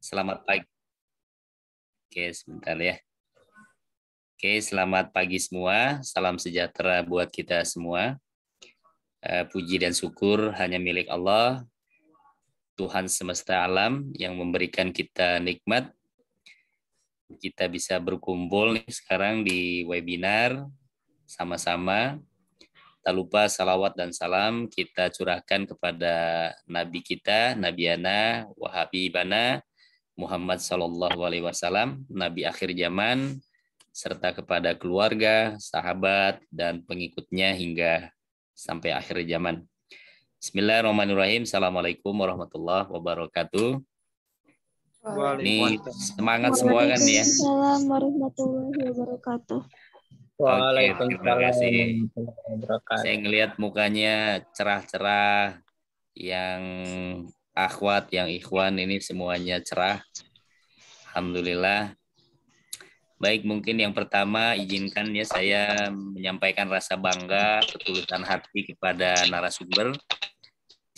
Selamat pagi. Oke, sebentar ya. Oke, selamat pagi semua. Salam sejahtera buat kita semua. Puji dan syukur hanya milik Allah, Tuhan semesta alam yang memberikan kita nikmat. Kita bisa berkumpul nih sekarang di webinar sama-sama. Tak lupa salawat dan salam kita curahkan kepada Nabi kita, Nabiana, Wahabibana, Muhammad Sallallahu Alaihi Wasallam, Nabi akhir zaman, serta kepada keluarga, sahabat, dan pengikutnya hingga sampai akhir zaman. Bismillahirrahmanirrahim. Assalamualaikum warahmatullahi wabarakatuh. Ini semangat semua kan ya? Waalaikumsalam warahmatullahi wabarakatuh. Oke, terima kasih. Saya ngelihat mukanya cerah-cerah, yang akhwat, yang ikhwan ini semuanya cerah. Alhamdulillah. Baik, mungkin yang pertama izinkan ya saya menyampaikan rasa bangga, ketulusan hati kepada narasumber.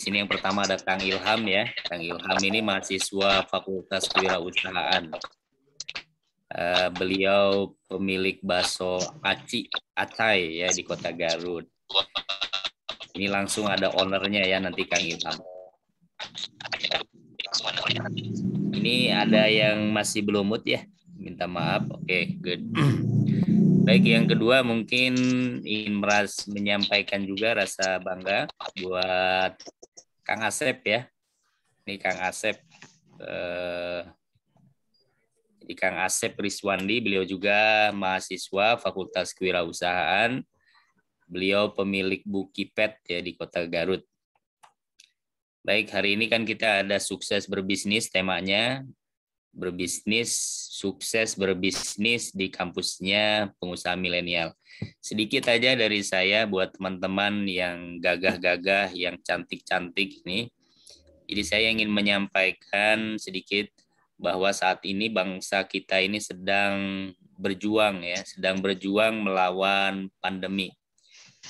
Di sini yang pertama ada Kang Ilham ya. Kang Ilham ini mahasiswa Fakultas Kewirausahaan. Beliau pemilik bakso Acai ya di Kota Garut. Ini langsung ada ownernya ya nanti Kang Ilham. Ini ada yang masih belum mute ya. Minta maaf. Oke, good. Baik, yang kedua mungkin ingin menyampaikan juga rasa bangga buat Kang Asep ya. Ini Kang Asep. Jadi Kang Asep Riswandi, beliau juga mahasiswa Fakultas Kewirausahaan. Beliau pemilik Bukipet ya di Kota Garut. Baik, hari ini kan kita ada sukses berbisnis temanya. Sukses berbisnis di kampusnya pengusaha milenial. Sedikit aja dari saya buat teman-teman yang gagah-gagah, yang cantik-cantik ini. Jadi saya ingin menyampaikan sedikit bahwa saat ini bangsa kita ini sedang berjuang ya, sedang berjuang melawan pandemi.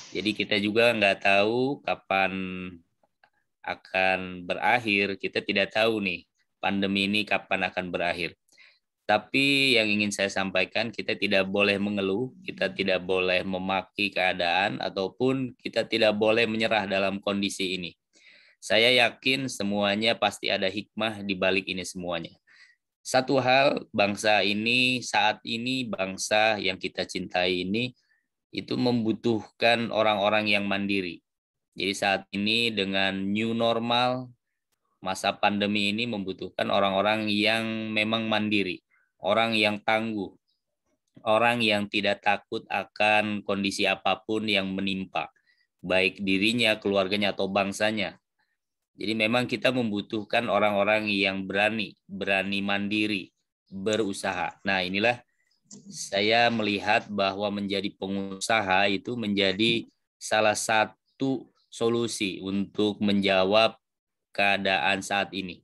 Jadi kita juga nggak tahu kapan akan berakhir, kita tidak tahu nih pandemi ini kapan akan berakhir. Tapi yang ingin saya sampaikan, kita tidak boleh mengeluh, kita tidak boleh memaki keadaan, ataupun kita tidak boleh menyerah dalam kondisi ini. Saya yakin semuanya pasti ada hikmah di balik ini semuanya. Satu hal, bangsa ini saat ini, bangsa yang kita cintai ini, itu membutuhkan orang-orang yang mandiri. Jadi saat ini dengan new normal, masa pandemi ini membutuhkan orang-orang yang memang mandiri, orang yang tangguh, orang yang tidak takut akan kondisi apapun yang menimpa, baik dirinya, keluarganya, atau bangsanya. Jadi memang kita membutuhkan orang-orang yang berani mandiri, berusaha. Nah, inilah saya melihat bahwa menjadi pengusaha itu menjadi salah satu solusi untuk menjawab keadaan saat ini.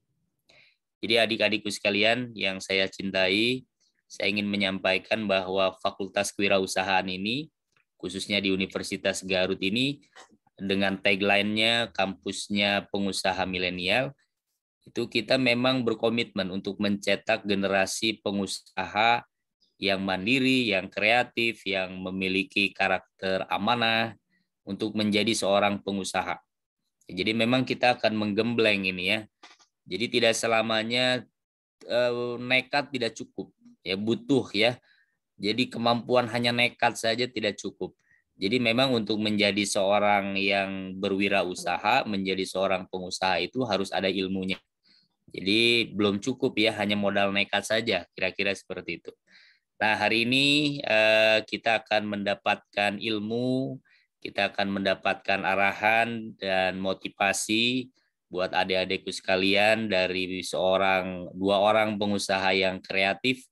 Jadi adik-adikku sekalian yang saya cintai, saya ingin menyampaikan bahwa Fakultas Kewirausahaan ini, khususnya di Universitas Garut ini, dengan tagline-nya kampusnya pengusaha milenial, itu kita memang berkomitmen untuk mencetak generasi pengusaha yang mandiri, yang kreatif, yang memiliki karakter amanah untuk menjadi seorang pengusaha. Jadi memang kita akan menggembleng ini ya. Jadi tidak selamanya nekat tidak cukup, ya butuh ya. Jadi kemampuan hanya nekat saja tidak cukup. Jadi memang untuk menjadi seorang yang berwirausaha, menjadi seorang pengusaha itu harus ada ilmunya. Jadi belum cukup ya hanya modal nekat saja, kira-kira seperti itu. Nah, hari ini kita akan mendapatkan ilmu, kita akan mendapatkan arahan dan motivasi buat adik-adikku sekalian dari dua orang pengusaha yang kreatif.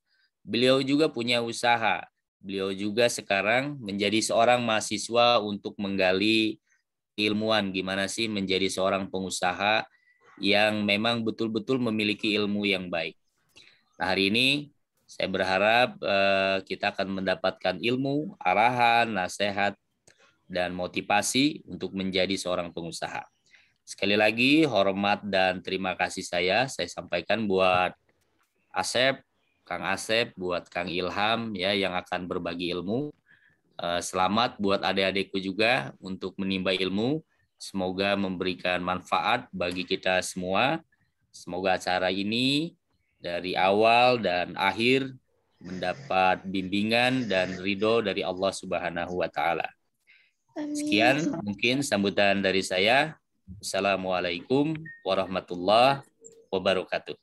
Beliau juga punya usaha. Beliau juga sekarang menjadi seorang mahasiswa untuk menggali ilmuwan gimana sih menjadi seorang pengusaha yang memang betul-betul memiliki ilmu yang baik. Nah, hari ini saya berharap kita akan mendapatkan ilmu, arahan, nasihat, dan motivasi untuk menjadi seorang pengusaha. Sekali lagi, hormat dan terima kasih saya sampaikan buat Asep, Kang Asep, buat Kang Ilham ya yang akan berbagi ilmu. Selamat buat adik-adikku juga untuk menimba ilmu. Semoga memberikan manfaat bagi kita semua. Semoga acara ini dari awal dan akhir mendapat bimbingan dan ridho dari Allah Subhanahu wa Ta'ala. Sekian mungkin sambutan dari saya. Assalamualaikum warahmatullahi wabarakatuh.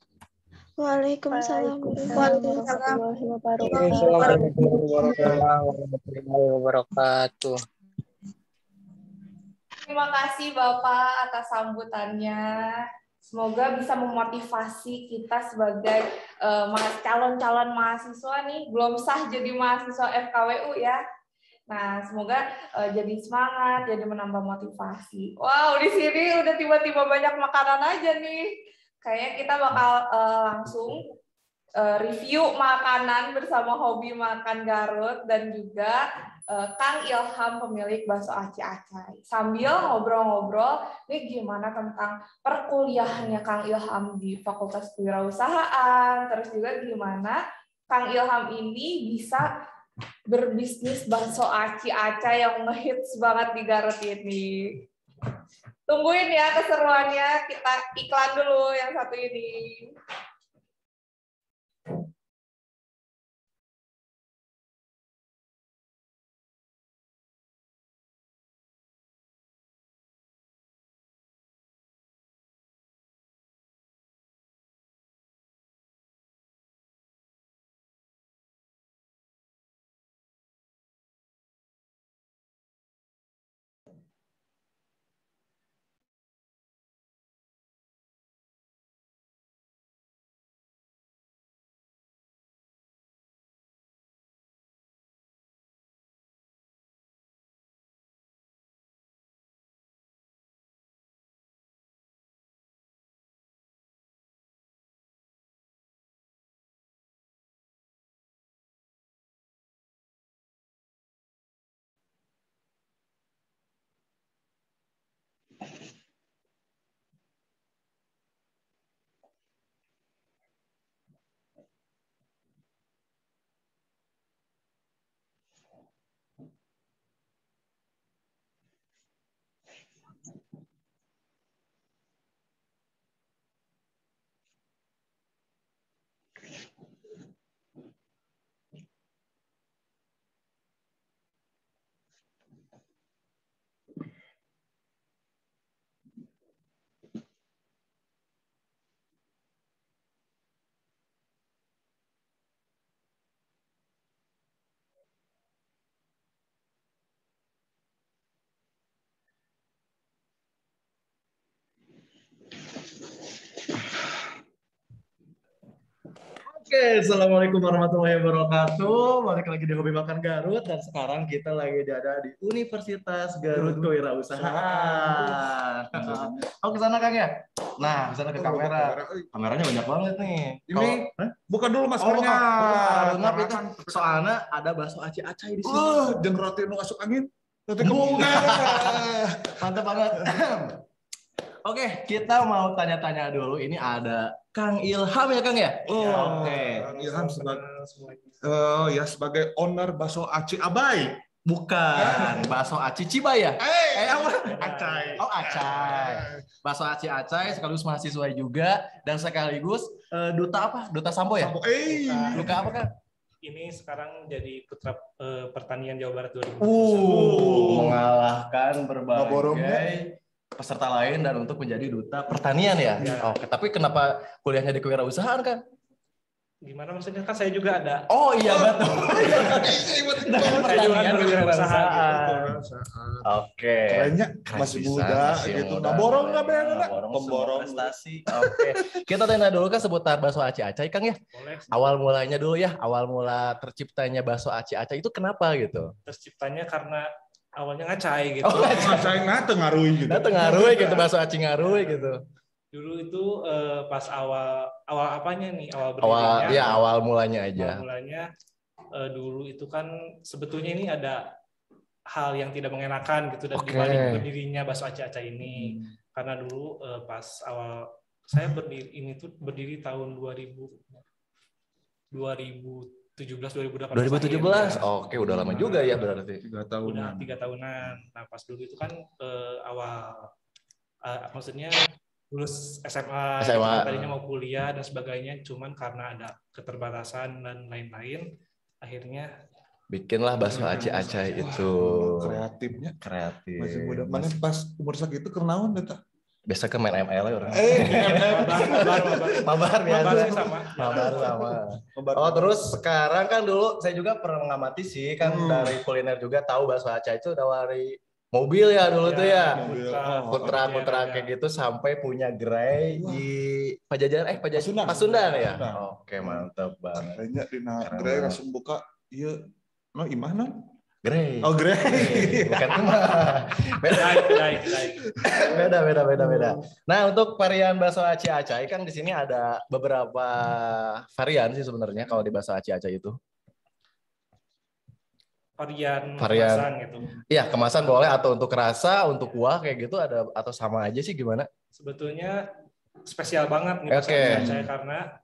Waalaikumsalam warahmatullahi Warahmatullahi wabarakatuh. Terima kasih Bapak atas sambutannya. Semoga bisa memotivasi kita sebagai calon-calon mahasiswa nih, belum sah jadi mahasiswa FKWU ya. Nah, semoga jadi semangat, jadi menambah motivasi. Wow, di sini udah tiba-tiba banyak makanan aja nih. Kayaknya kita bakal langsung review makanan bersama Hobi Makan Garut dan juga Kang Ilham pemilik bakso Aci Acai. Sambil ngobrol-ngobrol, nih gimana tentang perkuliahannya Kang Ilham di Fakultas Kewirausahaan, terus juga gimana Kang Ilham ini bisa berbisnis bakso Aci Acai yang ngehits banget di Garut ini. Tungguin ya keseruannya, kita iklan dulu yang satu ini. Oke, assalamualaikum warahmatullahi wabarakatuh. Balik lagi di Hobi Makan Garut dan sekarang kita lagi ada di Universitas Garut Kewirausahaan. Oh, ke sana Kang ya? Nah, ke sana ke kamera. Kameranya banyak banget nih. Ini buka dulu maskernya. Maaf itu. Soalnya ada bakso Aci Acai di sini. Jeung roti nu asup angin. Roti Bunga. kebunga. Mantap banget. Oke, kita mau tanya-tanya dulu. Ini ada Kang Ilham ya, Kang ya? Oke. Kang Ilham sebagai owner bakso Aci Abai. Bukan, bakso Aci Cibai ya? Apa? Acai. Oh, Acai. Bakso Aci Acai sekaligus mahasiswa juga dan sekaligus duta apa? Duta Sambo ya? Sambo. Duta apa, Kang? Ini sekarang jadi putra pertanian Jawa Barat 2021. Mengalahkan berbagai peserta lain dan untuk menjadi duta pertanian ya. Oke, tapi kenapa kuliahnya di kewirausahaan kan? Gimana maksudnya, kan saya juga ada. Oh iya betul. Saya juga ada kewirausahaan. Oke. Kerennya masih muda gitu. Nggak borong nggak benar. Pemborong prestasi. Oke. Kita tanya dulu kan seputar bakso Aci Acai Kang ya. Boleh. Awal mulanya dulu ya. Awal mula terciptanya bakso Aci Acai itu kenapa gitu? Terciptanya karena awalnya ngacai gitu. Oh, Acai nggak ngaruhi gitu. Nah, ngaruh gitu bakso Aci ngaruh gitu. Dulu itu pas awal apanya nih? Awal berdirinya. Awal mulanya aja. Awal mulanya dulu itu kan sebetulnya ini ada hal yang tidak mengenakan gitu dan dibalik berdirinya bakso Aci Acai ini. Karena dulu pas awal saya berdiri tahun 2000 2017 2018. 2017. Oke, udah lama juga ya berarti. 3 tahun. Udah 3 tahunan. Nah, pas dulu itu kan awal maksudnya lulus SMA. Gitu kan, tadinya mau kuliah dan sebagainya, cuman karena ada keterbatasan dan lain-lain, akhirnya bikinlah bakso acai itu. Kreatifnya. Kreatif. Masih muda. Mana pas umur segitu kenaon eta? Biasa ke main ML ya orang. Mabar biasa. sama. Mabar sama. Oh, terus sekarang kan dulu saya juga pernah mengamati sih kan dari kuliner juga tahu bakso acai itu dari mobil ya dulu tuh ya. Putra kayak gitu sampai punya gerai di Pajajaran Pasundan ya. Oke, mantap banget. Kayaknya dina gerai langsung buka ieu imah non? Gerai. Oh, gerai. Bukan imah. Beda. Nah, untuk varian bakso acai kan di sini ada beberapa varian sih sebenarnya kalau di bakso acai itu. Varian kemasan gitu. Iya, kemasan boleh atau untuk rasa, untuk kuah kayak gitu ada atau sama aja sih gimana? Sebetulnya spesial banget nih bakso acai karena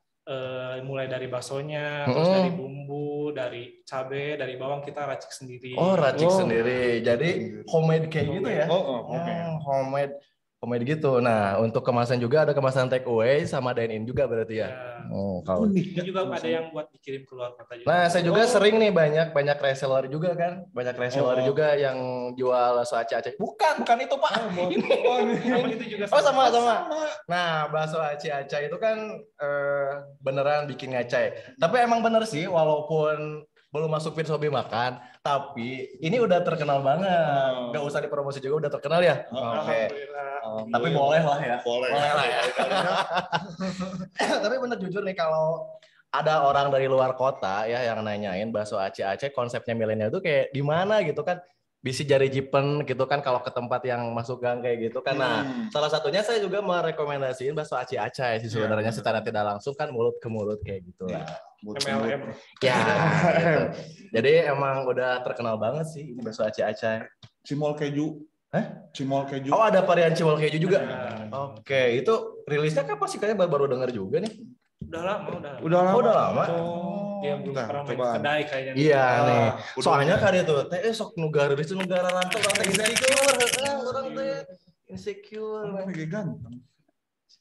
mulai dari baksonya, terus dari bumbu, dari cabai, dari bawang kita racik sendiri. Oh, racik sendiri. Jadi homemade kayak gitu ya? Homemade gitu. Nah, untuk kemasan juga ada kemasan take away sama dine in juga berarti ya? Kalau ini juga ada yang buat dikirim keluar kota juga. Nah, saya juga sering nih banyak reseller juga kan? Banyak reseller juga yang jual bakso acai. Bukan itu Pak. Itu juga sama. Nah, bakso acai itu kan beneran bikin acai. Tapi emang bener sih, walaupun belum masuk Fit Hobi Makan, tapi ini udah terkenal banget. Gak usah dipromosi juga, udah terkenal ya. Oke. Tapi boleh lah ya. Boleh lah ya. Tapi bener jujur nih kalau ada orang dari luar kota ya yang nanyain bakso acai konsepnya milenial itu kayak di mana gitu kan. Bisa jari jipen gitu kan kalau ke tempat yang masuk gang kayak gitu kan. Nah, salah satunya saya juga merekomendasiin bakso acai sih sebenarnya secara tidak langsung kan mulut ke mulut kayak gitu lah. MLM. Ya, gitu. Jadi emang udah terkenal banget sih ini bakso acai. Cimol keju. Cimol keju. Oh, ada varian cimol keju juga. Oke, itu rilisnya kapan sih? Kayaknya baru dengar juga nih. Udah lama. Dia belum pernah main kedai kayaknya. Iya nih. Soalnya kan itu sok negara itu negara rantau orang insecure. Lagi ganteng.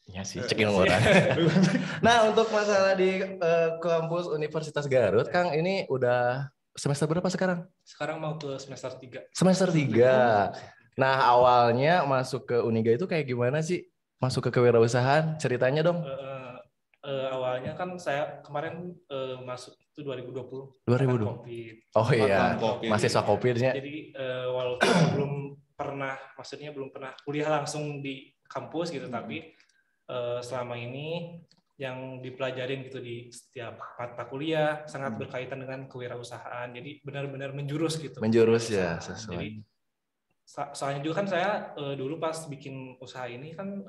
Iya sih, cekin orang. Nah, untuk masalah di kampus Universitas Garut, Kang, ini udah semester berapa sekarang? Sekarang mau ke semester 3. Semester 3. Nah, awalnya masuk ke Uniga itu kayak gimana sih? Masuk ke kewirausahaan, ceritanya dong. Awalnya kan saya kemarin masuk itu 2020. COVID. Oh iya, mahasiswa COVID-nya. Jadi walaupun belum pernah kuliah langsung di kampus gitu, tapi selama ini yang dipelajarin gitu di setiap mata kuliah sangat berkaitan dengan kewirausahaan. Jadi benar-benar menjurus gitu. Menjurus ya, sesuai. Jadi soalnya juga kan saya dulu pas bikin usaha ini kan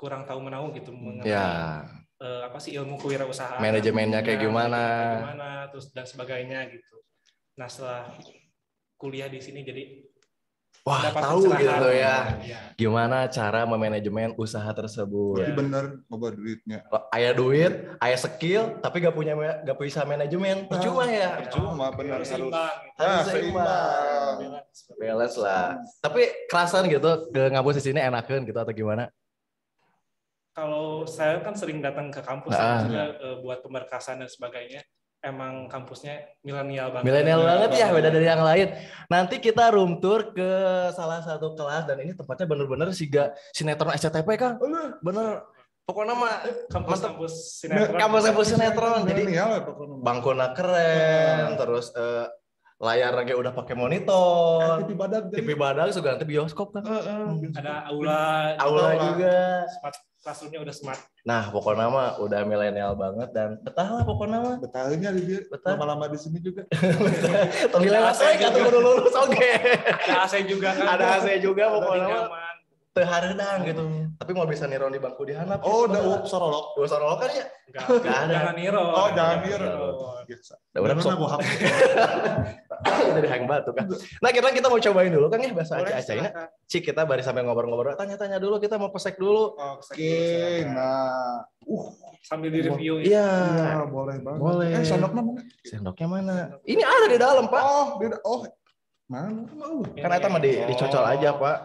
kurang tahu menahu gitu mengenai apa sih ilmu kewirausahaan, manajemennya kayak gimana, terus dan sebagainya gitu. Nah, setelah kuliah di sini jadi tahu gitu ya. Gimana cara memanajemen usaha tersebut. Berarti bener ngobrol duitnya. Aya duit, aya skill, tapi gak bisa manajemen. Percuma ya. Percuma, bener harus seimbang. Balance lah. Tapi kerasan gitu ke ngampus di sini enakan gitu atau gimana? Kalau saya kan sering datang ke kampus juga buat pemberkasan dan sebagainya. Emang kampusnya milenial banget. Milenial banget ya, beda dari yang lain. Nanti kita room tour ke salah satu kelas dan ini tempatnya bener-bener sinetron SCTV kan. Bener. Pokoknya mah kampus sinetron. Jadi bangkuna keren, terus layar lagi udah pakai monitor. TV badag juga nanti bioskop kan. Ada aula juga. Classroom-nya udah smart. Nah, pokoknya mah udah milenial banget dan betah lah pokoknya mah. Betahnya dia lama-lama di sini juga. Tapi lewat saya kata baru lulus oke. Ada AC juga kan. Ada AC juga pokoknya mah. Teu hareudang gitu. Tapi mau bisa niron di bangku di handap. Oh, udah sorolok. Udah sorolok kan ya? Enggak ada. Jangan niron. Oh, jangan niron. Biasa. Udah sok. Jadi hang batu kan. Nah kita mau cobain dulu kan ya bahasa Aceh ini. Cik kita baru sampai ngobrol-ngobrol, tanya-tanya dulu, kita mau pesek dulu. Oke, nah. Sambil di-review. Iya, boleh banget. boleh. Sendoknya mana? Sendoknya mana? Ini ada di dalam, Pak. Mana? Kan eta mah dicocol aja, Pak.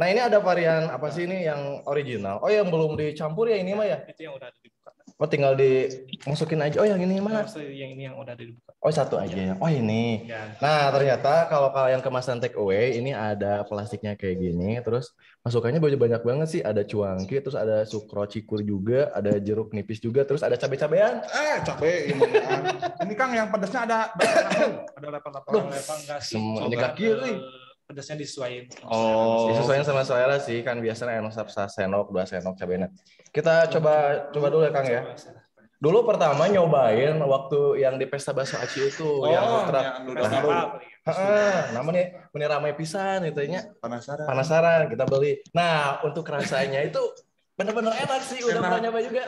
Nah, ini ada varian apa sih ini yang original? Oh, yang belum dicampur ya ini mah ya? Itu yang udah dibuka. Oh, tinggal dimasukin aja. Oh, yang ini mana? Yang ini yang udah dibuka. Oh, satu aja ya. Oh, ini. Ya. Nah, ternyata kalau kalian kemasan take away, ini ada plastiknya kayak gini. Terus masukannya banyak banget sih. Ada cuangki, terus ada sukro cikur juga, ada jeruk nipis juga, terus ada cabai-cabean. Cabai ini. Ini Kang yang pedasnya ada level enggak sih. Semuanya kaki euy. Pedasnya disesuaikan. Oh, disesuaikan sama selera sih kan biasanya enak 1 sendok, 2 sendok cabenya. Kita coba dulu ya Kang ya. Dulu pertama nyobain waktu yang di pesta bakso aci itu yang ultra. Namanya ramai pisan itu nya. Penasaran kita beli. Nah, untuk rasanya itu benar-benar enak sih, udah pernah nyoba juga.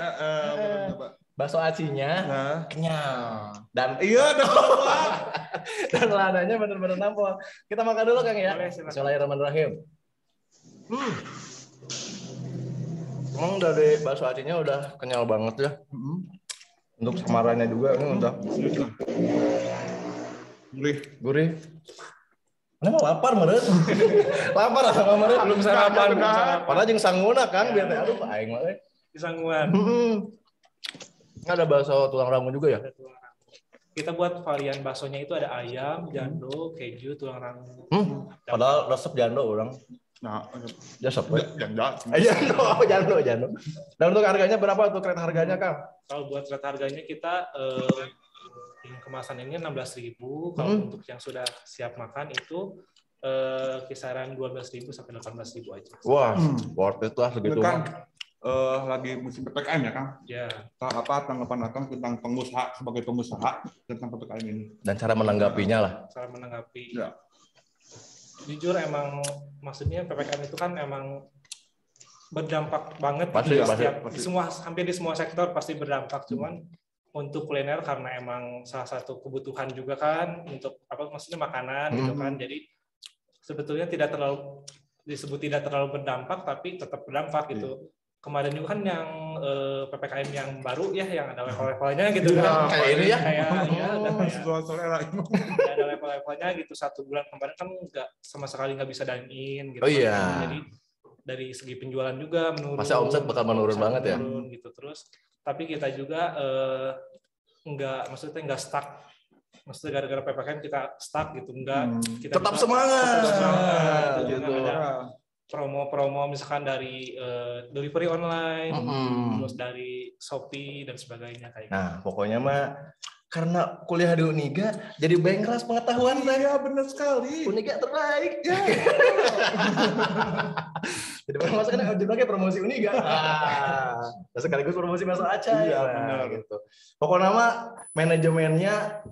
Bakso acinya kenyal dan dan ladanya benar-benar nampol. Kita makan dulu Kang ya. Bismillahirrahmanirrahim. Emang dari bakso acinya udah kenyal banget ya. Untuk samarannya juga ini udah gurih. Ini mau lapar meureun. Lapar sama meureun. Belum sarapan. Padahal jeung sangguna Kang biar aduh aing mah euy. Disangguan. Ada bakso tulang rangu juga ya? Kita buat varian baksonya itu ada ayam, jando, keju, tulang rangu. Padahal resep jando orang. Nah, Jasep. Jando. Dan untuk harganya berapa tuh rate harganya, Kang? Kalau buat rate harganya kita yang kemasan ini 16.000. Kalau untuk yang sudah siap makan itu kisaran 12.000 sampai 18.000 aja. Wah, worth it lah segitu. Kan lagi musim PPKM ya Kang? Ya. Apa tanggapan Kang tentang pengusaha sebagai pengusaha tentang PPKM ini? Dan cara menanggapinya lah. Cara menanggapi. Ya. Jujur emang maksudnya PPKM itu kan emang berdampak banget pasti. Hampir di semua sektor pasti berdampak. Cuman untuk kuliner karena emang salah satu kebutuhan juga kan untuk maksudnya makanan gitu kan. Jadi sebetulnya tidak terlalu berdampak tapi tetap berdampak gitu. Kemarin juga kan yang PPKM yang baru ya yang ada level-levelnya gitu kan. Kayak ini ya. Ada level-levelnya gitu. 1 bulan kemarin kan sama sekali nggak bisa dine in gitu. Oh iya. Jadi dari segi penjualan juga menurun. Masa omset bakal menurun banget ya. Gitu terus. Tapi kita juga nggak stuck. Maksudnya gara-gara PPKM kita stuck gitu kita tetap semangat gitu. Promo-promo misalkan dari delivery online, terus dari Shopee dan sebagainya kayak gitu. Nah, pokoknya mah karena kuliah di Uniga jadi bengkras pengetahuan saya. Benar sekali. Uniga terbaik. Ya. Jadi masuknya judulnya promosi Uniga. Sekaligus promosi bakso Aceh. Iya, benar gitu. Pokoknya mah manajemennya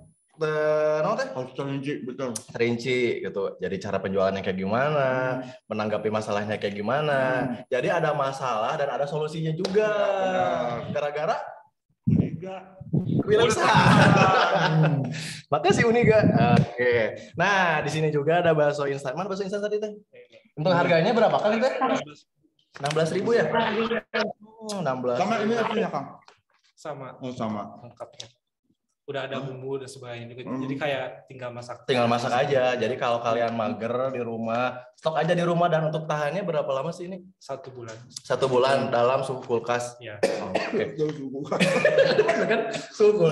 terinci gitu. Jadi cara penjualannya kayak gimana, menanggapi masalahnya kayak gimana. Jadi ada masalah dan ada solusinya juga. Gara-gara Uniga. Makasih Uniga. Oke. Nah, di sini juga ada bakso instan. Mana bakso instan tadi teh? Untuk harganya berapa kali teh? 16.000 ya? 16. Sama ini artinya Kang? Sama. Oh, sama. Lengkapnya. Udah ada bumbu dan sebagainya juga. Jadi kayak tinggal masak. Tinggal masak aja. Jadi kalau kalian mager di rumah, stok aja di rumah. Dan untuk tahannya berapa lama sih ini? 1 bulan. 1 bulan dalam suhu kulkas. Ya. Oke. Suhu kulkas. Suhu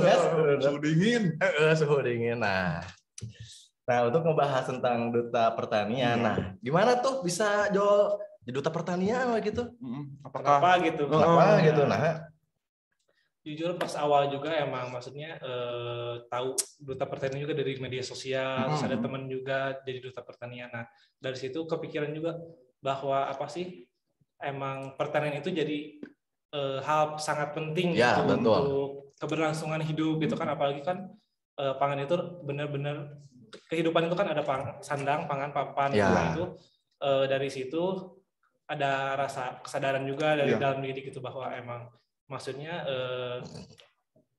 dingin. Suhu dingin. Nah, untuk ngebahas tentang duta pertanian. Nah, gimana tuh bisa jual di duta pertanian gitu? Kenapa gitu? Kenapa gitu? Nah, jujur pas awal juga emang maksudnya tahu duta pertanian juga dari media sosial, terus ada teman juga jadi duta pertanian. Nah, dari situ kepikiran juga bahwa emang pertanian itu jadi hal sangat penting ya, gitu betul. Untuk keberlangsungan hidup gitu kan, apalagi kan pangan itu benar-benar kehidupan itu kan ada sandang, pangan, papan ya. Itu dari situ ada rasa kesadaran juga dari dalam diri gitu bahwa emang maksudnya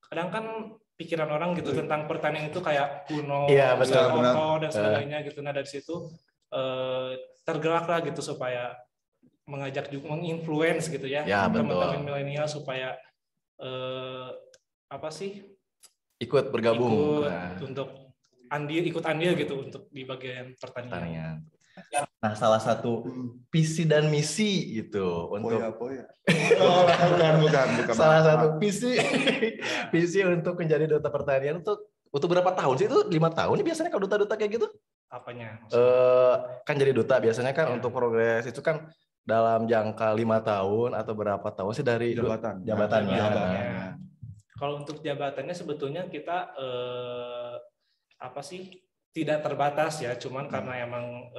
kadang kan pikiran orang gitu tentang pertanian itu kayak kuno, Iya, betul, kotor dan sebagainya gitu. Nah dari situ tergeraklah gitu supaya mengajak juga menginfluence gitu ya, teman-teman milenial supaya ikut bergabung untuk ikut andil gitu untuk di bagian pertanian. Nah, salah satu visi dan misi gitu untuk bukan. Salah satu visi untuk menjadi duta pertanian untuk berapa tahun sih itu? 5 tahun nih biasanya kalau duta-duta kayak gitu? Apanya? Kan jadi duta biasanya kan untuk progres itu kan dalam jangka 5 tahun atau berapa tahun sih dari jabatannya. Kalau untuk jabatannya sebetulnya kita tidak terbatas ya, cuman karena emang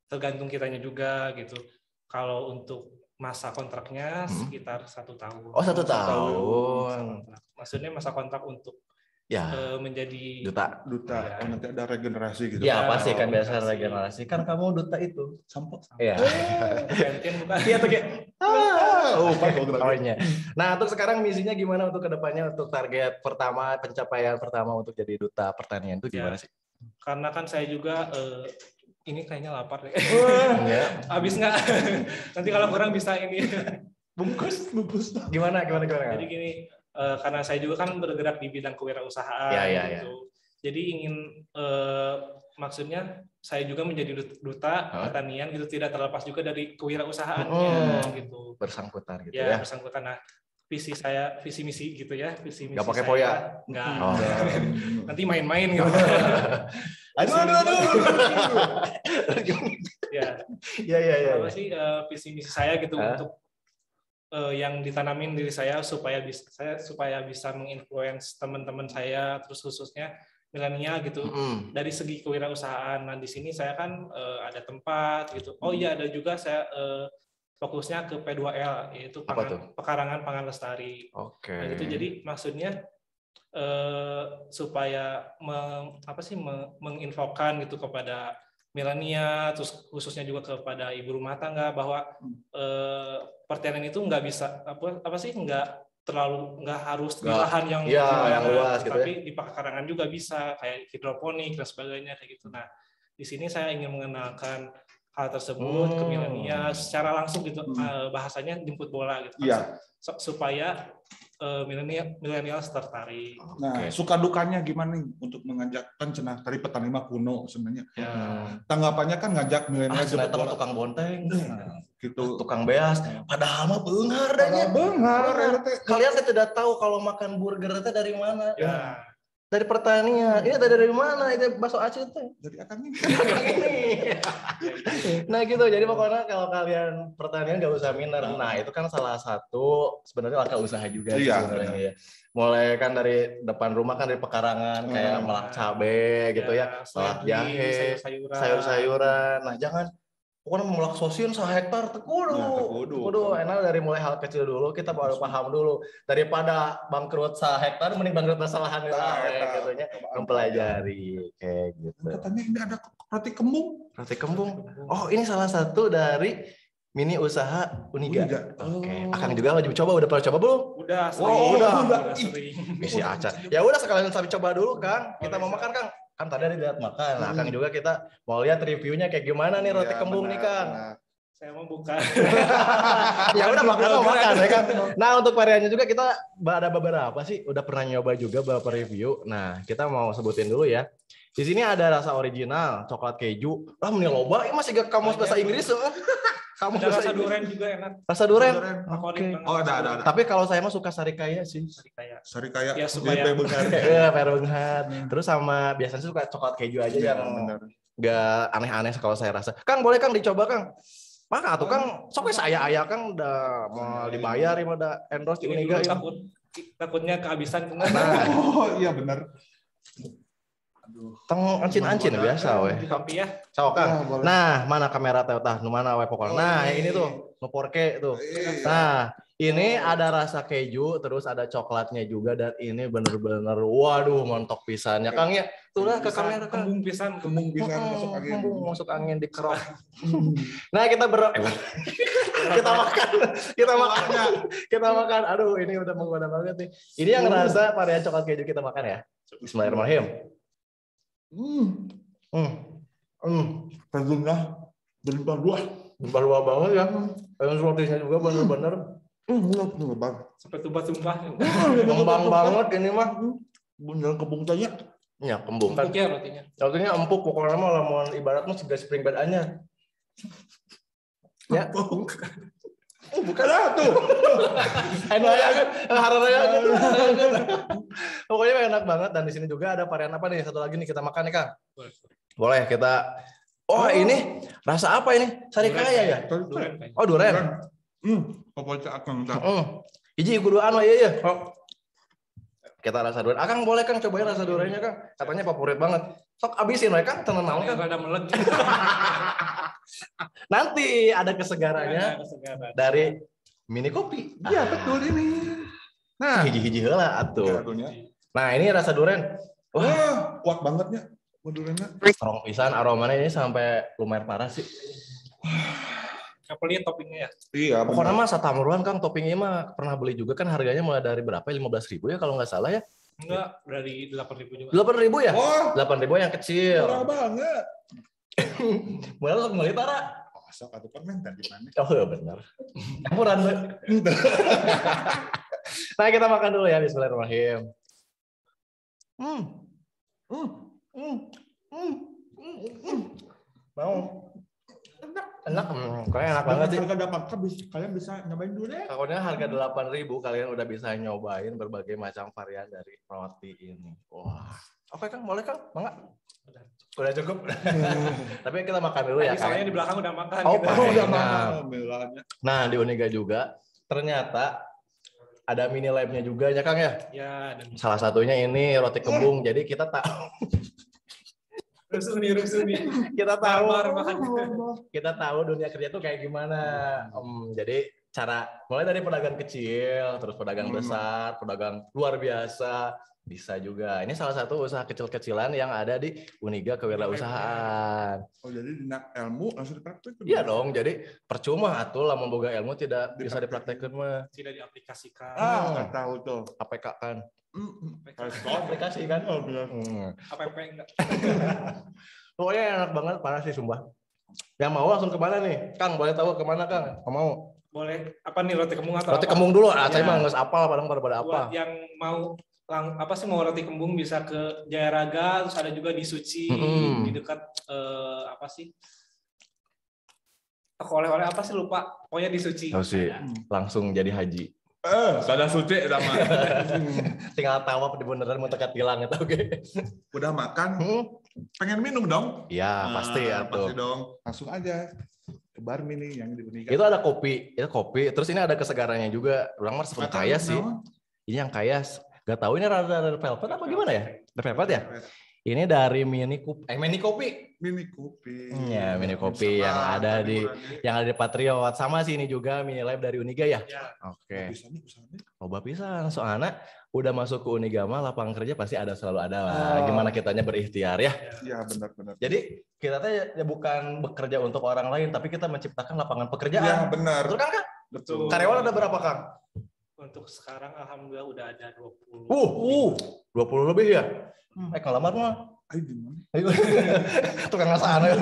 tergantung kitanya juga gitu. Kalau untuk masa kontraknya sekitar 1 tahun. Oh, 1 tahun. Maksudnya masa kontrak untuk menjadi duta. Ya. Oh, nanti ada regenerasi gitu. Ya pasti kan biasa regenerasi. Kan kamu duta itu. Sampo. Iya. bukan. Iya tuh kayak. Nah, untuk sekarang misinya gimana untuk kedepannya untuk target pertama, pencapaian pertama untuk jadi duta pertanian itu gimana sih? Karena kan saya juga ini kayaknya lapar deh. Habis nggak? Nanti kalau kurang bisa ini bungkus. Gimana? Jadi gini, karena saya juga kan bergerak di bidang kewirausahaan. Gitu. Jadi ingin maksudnya saya juga menjadi duta pertanian gitu, tidak terlepas juga dari kewirausahaannya gitu. Bersangkutan gitu ya. Bersangkutan. Nah, visi misi gitu ya, visi misi. Nggak pakai poya. Nggak. Nanti main-main gitu. Aduh. Ya. Apa sih visi misi saya gitu untuk yang ditanamin diri saya supaya bisa menginfluence teman-teman saya, terus khususnya milenial gitu dari segi kewirausahaan. Nah di sini saya kan ada tempat gitu. Oh iya, ada juga saya fokusnya ke P2L, yaitu pekarangan pangan lestari. Oke. Nah, gitu. Jadi maksudnya supaya menginfokan gitu kepada milenial, terus khususnya juga kepada ibu rumah tangga bahwa pertanian itu nggak bisa nggak harus di lahan yang luas gitu, tapi di pekarangan juga bisa kayak hidroponik dan sebagainya kayak gitu. Nah di sini saya ingin mengenalkan hal tersebut ke milenial secara langsung gitu, bahasanya jemput bola gitu, supaya milenial tertarik. Nah, suka dukanya gimana nih untuk mengajak kan cenah tadi petani mah kuno sebenarnya. Tanggapannya kan ngajak milenial jemput bola, tukang bonteng, gitu, tukang beas, padahal mah beungar danya. Kalian tidak tahu kalau makan burger itu dari mana? Dari pertanian. Ini dari mana? Itu bakso Aceh teh. Dari akang ini. Nah gitu. Jadi pokoknya kalau kalian pertanian nggak usah minder. Nah itu kan salah satu sebenarnya langkah usaha juga sebenarnya ya. Mulai kan dari depan rumah kan dari pekarangan kayak melak cabe gitu ya, melak jahe, sayur-sayuran. Nah jangan pokoknya melak sosin 1 hektar kudu enak dari mulai hal kecil dulu, kita baru paham dulu daripada bangkrut 1 hektar mending bangkrut lahan katanya mempelajari kayak gitu. Katanya ini ada roti kembung. Oh ini salah satu dari mini usaha Uniga. Oke. Akang juga wajib coba, udah pernah coba belum? Udah sering. Misi acar. Ya udah sekalian sampai coba dulu Kang. Kita mau makan Kang. Kan tadi ada lihat makan. Nah, Kang juga kita mau lihat reviewnya kayak gimana nih roti kembung nih Kang. Saya mau buka. Ya udah makan ya kan. Nah, untuk variannya juga kita ada beberapa sih udah pernah nyoba juga beberapa review. Nah, kita mau sebutin dulu ya. Di sini ada rasa original, coklat keju. Mending loba, ini masih gak kamus bahasa Inggris Kamu ada rasa durian juga enak. Rasa durian? Oke. Oh, ada. Tapi kalau saya mah suka sarikaya sih. Sarikaya. Ya, supaya Perbenghar. Terus sama biasanya suka coklat keju aja yang nggak aneh-aneh kalau saya rasa. Kang, boleh Kang dicoba Kang? Maka tuh Kang, sok saya Kang udah mau dibayar ya udah endorse di Uniga ya. Takutnya kehabisan. Oh iya benar. Tong ancin biasa weh. Sok Kang. Nah, mana kamera teh tah? Nu mana we pokoknya. Nah, yang ini tuh, nu 4K tuh. Nah, Ini ada rasa keju, terus ada coklatnya juga, dan ini bener-bener, waduh, montok pisannya. Kang ya, tuh lah ke kamera Kang. Kembung pisan masuk angin. Kembung masuk angin di kerok. Nah kita kita makan. Aduh, ini udah menggoda banget nih. Ini yang rasa varian coklat keju kita makan ya. Bismillahirrahmanirrahim. Kejunya berlimpah-ruah. Berlimpah-ruah banget ya. Yang rotinya juga bener-bener. Sampai tumpah-tumpah. Kembang banget ini mah. Beneran kembung tanya. Ya kembung kan. Empuk ya rotinya. Rotinya empuk, pokoknya mah lamun ibaratnya juga spring bed anya. Ya. Bukan tuh. Pokoknya enak banget, dan di sini juga ada varian apa nih? Satu lagi nih kita makan nih Kang. Boleh kita. Oh ini rasa apa ini? Sarikaya ya? Duren. Oh duren. Pokoknya Akang. Iji kuduan mah iya. Kita rasa duren. Akang boleh Kang cobain rasa durennya Kang. Katanya favorit banget. Sok abisin we Kang, tenang naon Kang. Rada melek. Nanti ada kesegarannya dari mini kopi. Iya betul ini. Nah, hiji-hiji heula atuh. Nah, ini rasa duren. Wah, kuat bangetnya. Durennya. Strong pisan, aromanya ini sampai lumayan parah sih. Apa lihat toppingnya ya? Iya. Pokoknya mah satamuruan Kang, toppingnya mah pernah beli juga kan, harganya mulai dari berapa? 15.000 ya kalau nggak salah ya. Enggak, dari 8.000 juga. 8.000 ya? Oh, 8.000 yang kecil. murah banget. Mulai langsung beli Tara. Masuk atau permen tadi mana? Oh iya benar. Campuran. Nah kita makan dulu ya, bismillahirrahmanirrahim. Mau? Enak, kayaknya enak banget sih. Harga dapat kalian bisa nyobain dulu deh. Pokoknya harga 8.000 kalian udah bisa nyobain berbagai macam varian dari roti ini. Wah, oke Kang, boleh Kang, mangga. Udah cukup. Tapi kita makan dulu ya Kang. Soalnya di belakang udah makan. Oh, gitu. udah makan. Nah di Uniga juga ternyata ada mini lab-nya juga ya Kang ya. Ya. Dan salah satunya ini roti kembung. Jadi kita tahu. Rusuh nih. Kita tahu dunia kerja tuh kayak gimana. Jadi cara mulai dari pedagang kecil, terus pedagang besar, pedagang luar biasa, bisa juga. Ini salah satu usaha kecil-kecilan yang ada di Uniga Kewirausahaan. Oh jadi dina ilmu langsung dipraktekin? Iya dong. Jadi percuma atuh lah memboga ilmu tidak bisa dipraktekin mah. Tidak diaplikasikan. Nggak tahu tuh. APK kan. Aplikasi kan? Oh benar. APP enggak. Pokoknya enak banget, parah sih sumpah. Yang mau langsung kemana nih? Kang, boleh tahu kemana Kang? Mau? Boleh. Apa nih roti kembung atau roti apa? kembung dulu. Saya mah nggak apal pada apa. Buat yang mau mau roti kembung bisa ke Jaya Raga, terus ada juga di Suci di dekat apa sih? Oleh-oleh apa sih lupa? Pokoknya di Suci. Tahu sih. Langsung jadi haji. Sada suci sama. Tinggal tahu apa beneran mau tekat tilang itu oke. Udah makan, pengen minum dong? Iya, pasti ya tuh. Pasti dong. Langsung aja ke Barmi nih yang di Uniga. Itu ada kopi, terus ini ada kesegarannya juga. Orang mah sebelum kaya sih. Ini yang kaya, gak tahu ini rada velvet apa gimana ya? Velvet ya? Ini dari mini kopi. Mini kopi. Ya, mini kopi yang ada di Patriot. Sama sih ini juga mini lab dari Uniga ya. Oke. Loba pisan. Soalnya udah masuk ke Uniga mah lapangan kerja pasti selalu ada lah. Gimana kitanya berikhtiar ya? Iya, benar. Jadi kita ya bukan bekerja untuk orang lain, tapi kita menciptakan lapangan pekerjaan. Iya, benar. Betul kan, Kang? Betul. Karyawan ada berapa, Kang? Untuk sekarang alhamdulillah udah ada 20. 20 lebih ya? Ngelamar mah. Ayo gimana? Tukang ngasaan ya.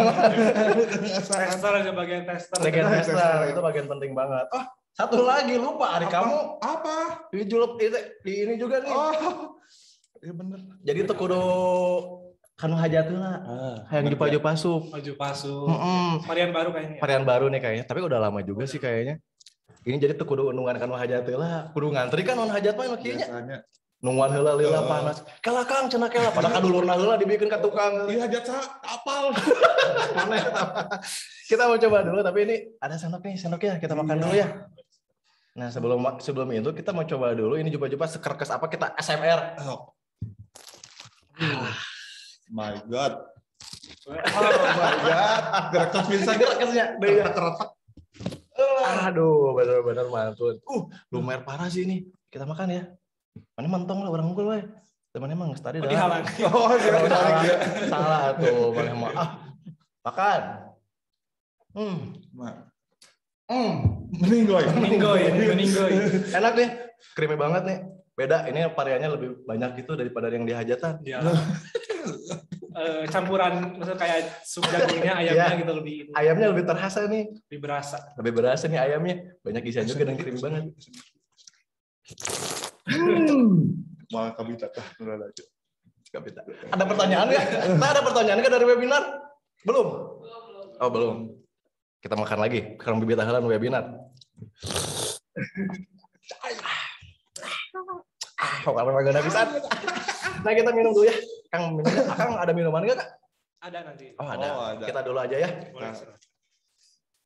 Tester aja bagian tester. Bagian tester itu bagian penting banget. Oh, satu lagi lupa hari kamu. Apa? Di julup di ini juga nih. Oh. Iya bener. Jadi itu kudu kanu hajat lah. Yang di Paju Pasuk. Paju Pasuk. Varian baru kayaknya. Varian baru nih kayaknya, tapi udah lama juga sih kayaknya. Ini jadi tuh kudu nungan kanu hajat lah. Kudu ngantri kan non hajat mah kayaknya. Biasanya. Nungguan heula lila panas. Kela Kang cenah kela pada kadulurna heula dibikin ka tukang. Iya hajat apal. Mana kita mau coba dulu tapi ini ada sendok ya. Kita makan dulu ya. Nah, sebelum itu kita mau coba dulu ini coba sekerkes apa kita SMR. My God. Gerak bisa geraknya. Keretak. Aduh, bener-bener mantul. Lumayan parah sih ini. Kita makan ya. Mana mentong lah orang unggul we. Temannya emang tadi dah. Dihalang. Salah tuh, mana mah. Makan. Meninggoy. Enak nih, creamy banget nih. Beda, ini variannya lebih banyak gitu daripada yang di hajatan. Ya. Campuran maksudnya kayak sup jagungnya ayamnya gitu lebih. Ayamnya lebih terasa nih. Lebih berasa nih ayamnya. Banyak isian juga dan creamy banget. Malah kabita tah aja. Kabita. Ada pertanyaan nggak? Ada pertanyaan nggak dari webinar? Belum. Oh belum. Kita makan lagi. Sekarang bibit halan webinar. Kalau nggak bisa. Nah kita minum dulu ya. Kang minumnya. Kang ada minuman nggak Kak? Ada nanti. Oh ada. Kita dulu aja ya.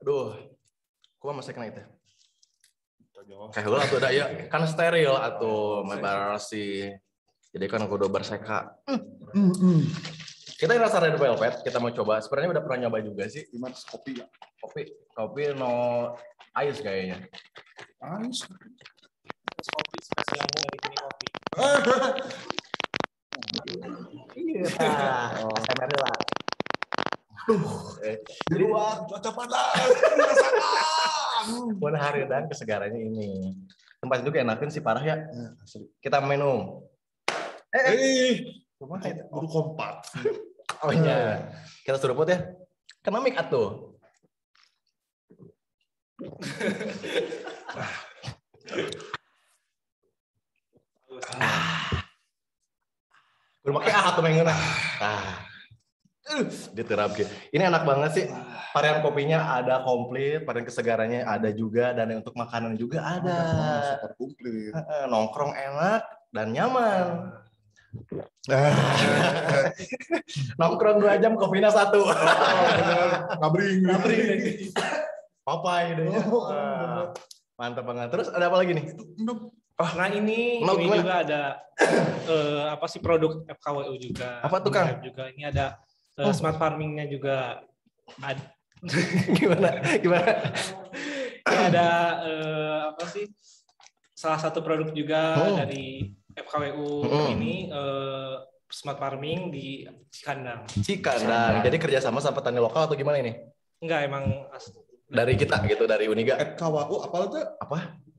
Aduh. Gua masih kena itu. Kayak gue atuh ada ya. Kan steril atuh. Mebarasi. Jadi kan aku udah berseka. Kita rasa red velvet. Kita mau coba. Sebenarnya udah pernah nyoba juga sih. Gimana kopi ya? Kopi no ice kayaknya. Ice. Kopi spesial dari Kini Kopi. Iya. Semer lah. Di luar cuaca panas. Bukan hari dan kesegarannya ini. Tempat juga enakin sih parah ya. Kita minum. Kudu kompak. Oh iya. Kita seruput ya. Kena mic atuh. Gue pakai tuh mengen. Diterap gitu. Ini enak banget sih. Varian kopinya ada komplit, varian kesegarannya ada juga, dan untuk makanan juga ada. Super komplit. Nongkrong enak dan nyaman. Nongkrong 2 jam, kopinya 1. Ngabring. Papai deh. Mantap banget. Terus ada apa lagi nih? Nah ini juga ada produk FKWU juga. Apa tuh Kang? Juga ini ada smart farmingnya juga. Gimana? Ini ada salah satu produk juga dari FKWU ini smart farming di Cikandang. Jadi kerjasama sama petani lokal atau gimana ini? Enggak, emang dari kita gitu, dari Uniga. FKWU apa tuh?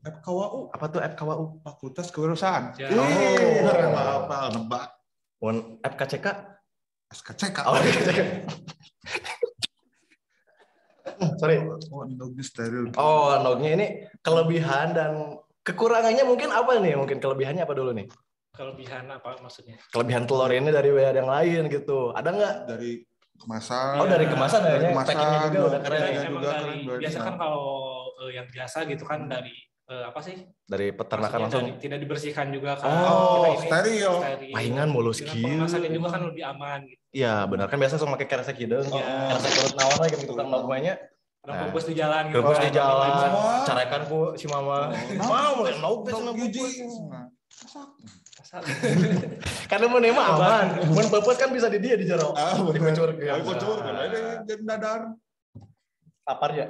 FKWU. Apa tuh FKWU? Fakultas Kewirausahaan. Ya. Apa nebak? FKCK? SKCK. Oh, SKCK. Sorry. Nognya steril. Nognya ini kelebihan dan kekurangannya mungkin apa nih? Mungkin kelebihannya apa dulu nih? Kelebihan apa maksudnya? Kelebihan telur ini dari yang lain gitu. Ada nggak? Dari kemasan. Dari kemasan ya. Packingnya juga udah keren. Emang dari biasa kan kalau yang biasa gitu kan dari dari peternakan langsung. Tidak dibersihkan juga kan. Steril. Palingan mulus kieu. Pemasakannya juga kan lebih aman gitu. Iya, benar kan biasa langsung pakai keresek kideung. Keresek kurut naon lagi gitu kan namanya. Bungkus di jalan gitu. Bungkus di jalan. Carekan ku si mama. Mau mau tes karena mau nema aman. Mun pepes kan bisa di dia di jero. Dikucur. Dikucur kan ada jadi dadar. Lapar ya.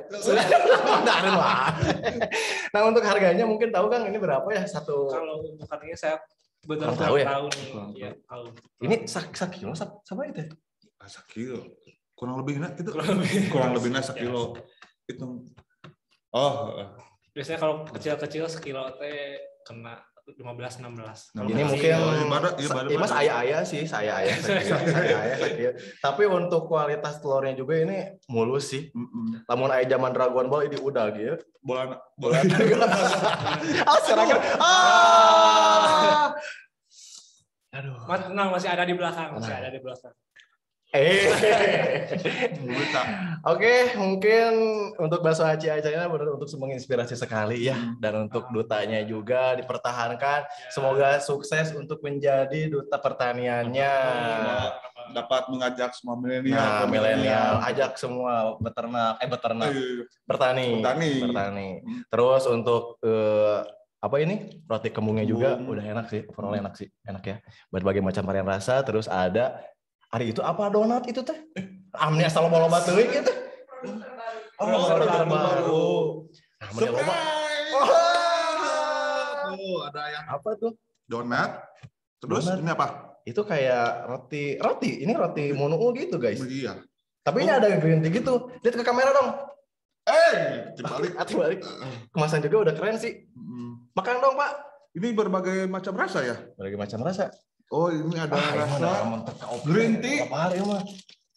Nah untuk harganya mungkin tahu Kang ini berapa ya satu? Kalau untuk harganya saya betul tahu ya. Iya, tahu. Ini sakilo sama itu? Sakilo. Kurang lebihnya itu. Kurang lebihnya sekilo. Itu. Biasanya kalau kecil-kecil sekilo teh kena 15-16. Ini mungkin Mas ayah sih, saya ayah. Tapi untuk kualitas telurnya juga ini mulus sih. Lamun ayah zaman Dragon Ball ini udah gitu. Bola. Sekarang aduh. Tenang, masih ada di belakang, Oke, mungkin untuk bakso Aceh-Acehnya benar untuk menginspirasi sekali ya, dan untuk dutanya juga dipertahankan. Semoga sukses untuk menjadi duta pertaniannya. Dapat mengajak semua milenial, ajak semua bertani. Terus untuk roti kembungnya juga udah enak sih, enak ya. Berbagai macam varian rasa. Terus ada hari itu apa donat itu teh? Amnya asal loba-loba teuing gitu. Baru. Nah, mending loba. Tuh, ada yang Apa tuh? donat. Terus Donat. ini apa? Itu kayak roti. Ini roti monuu gitu, guys. Iya. Tapi ini ada green tea gitu. Lihat ke kamera dong. Dibalik. Balik. Kemasan juga udah keren sih. Makan dong, Pak. Ini berbagai macam rasa ya? Berbagai macam rasa. Oh, ini ada rasa green green tea. Apa hari mah?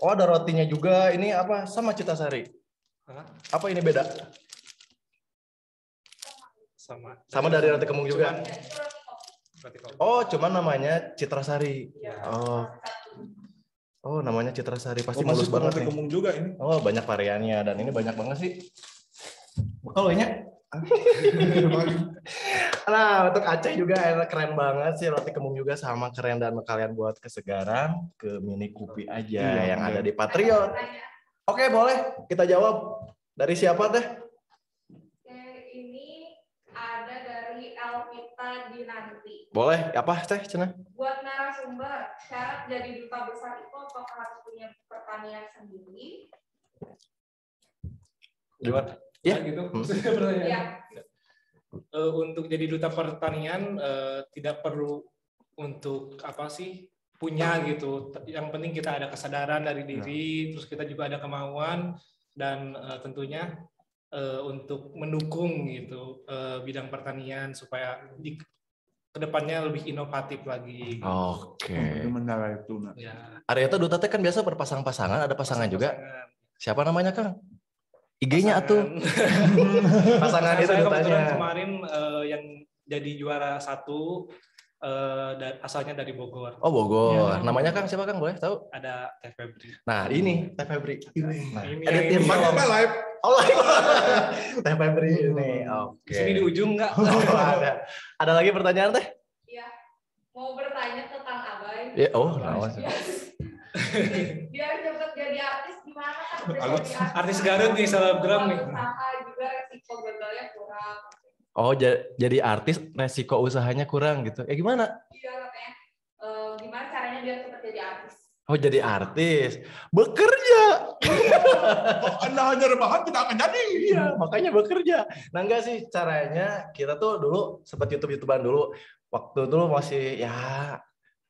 Oh, ada rotinya juga. Ini apa? Sama Citasari. Apa ini beda? Sama dari roti kemung juga. Oh, cuman namanya Citrasari. Oh, namanya Citrasari. Pasti mulus banget nih. Kemung juga ini. Oh, banyak variannya dan ini banyak banget sih. Kalau ini nah, untuk Aceh juga keren banget sih, roti kemung juga sama keren, dan kalian buat kesegaran ke Mini Kopi aja yang ada di Patriot. Oke, boleh kita jawab. Dari siapa teh? Ini ada dari Elvita Dinanti. Boleh, apa teh Cina? Buat narasumber, syarat jadi duta besar itu apakah harus punya pertanian sendiri? Gimana? Ya, gitu. Pertanyaan. Ya. Untuk jadi duta pertanian tidak perlu untuk apa sih punya gitu. Yang penting kita ada kesadaran dari diri, terus kita juga ada kemauan dan tentunya untuk mendukung gitu bidang pertanian supaya di kedepannya lebih inovatif lagi. Oke. Ya. Area itu duta teh kan biasa berpasang-pasangan, ada pasangan juga. Siapa namanya, Kang? IG-nya tuh. Pasangan itu saya kebetulan dutanya. kemarin yang jadi juara 1 asalnya dari Bogor. Oh, Bogor. Namanya Kang siapa, Kang? Boleh tahu? Ada Teh Febri. Nah, ini Teh Febri. Nah, Ini editin yang tolong. live. Oh, live. Teh Febri ini. Oke. Sini di ujung enggak? ada. Ada lagi pertanyaan, Teh? Iya. Mau bertanya tentang Abai. Ya, oh, nawas. Biar cepet jadi artis gimana kan? Udah jadi Artis Garut nih, selebgram nih. Usaha juga resiko gagalnya kurang. Oh, jadi artis resiko usahanya kurang gitu. Gimana? Iya katanya. Gimana caranya biar cepet jadi artis? Oh, jadi artis. Bekerja. Oh, Anda hanya rebahan tidak akan jadi. Iya, makanya bekerja. Nah, enggak sih caranya, kita tuh dulu sempat YouTuber dulu. Waktu dulu masih ya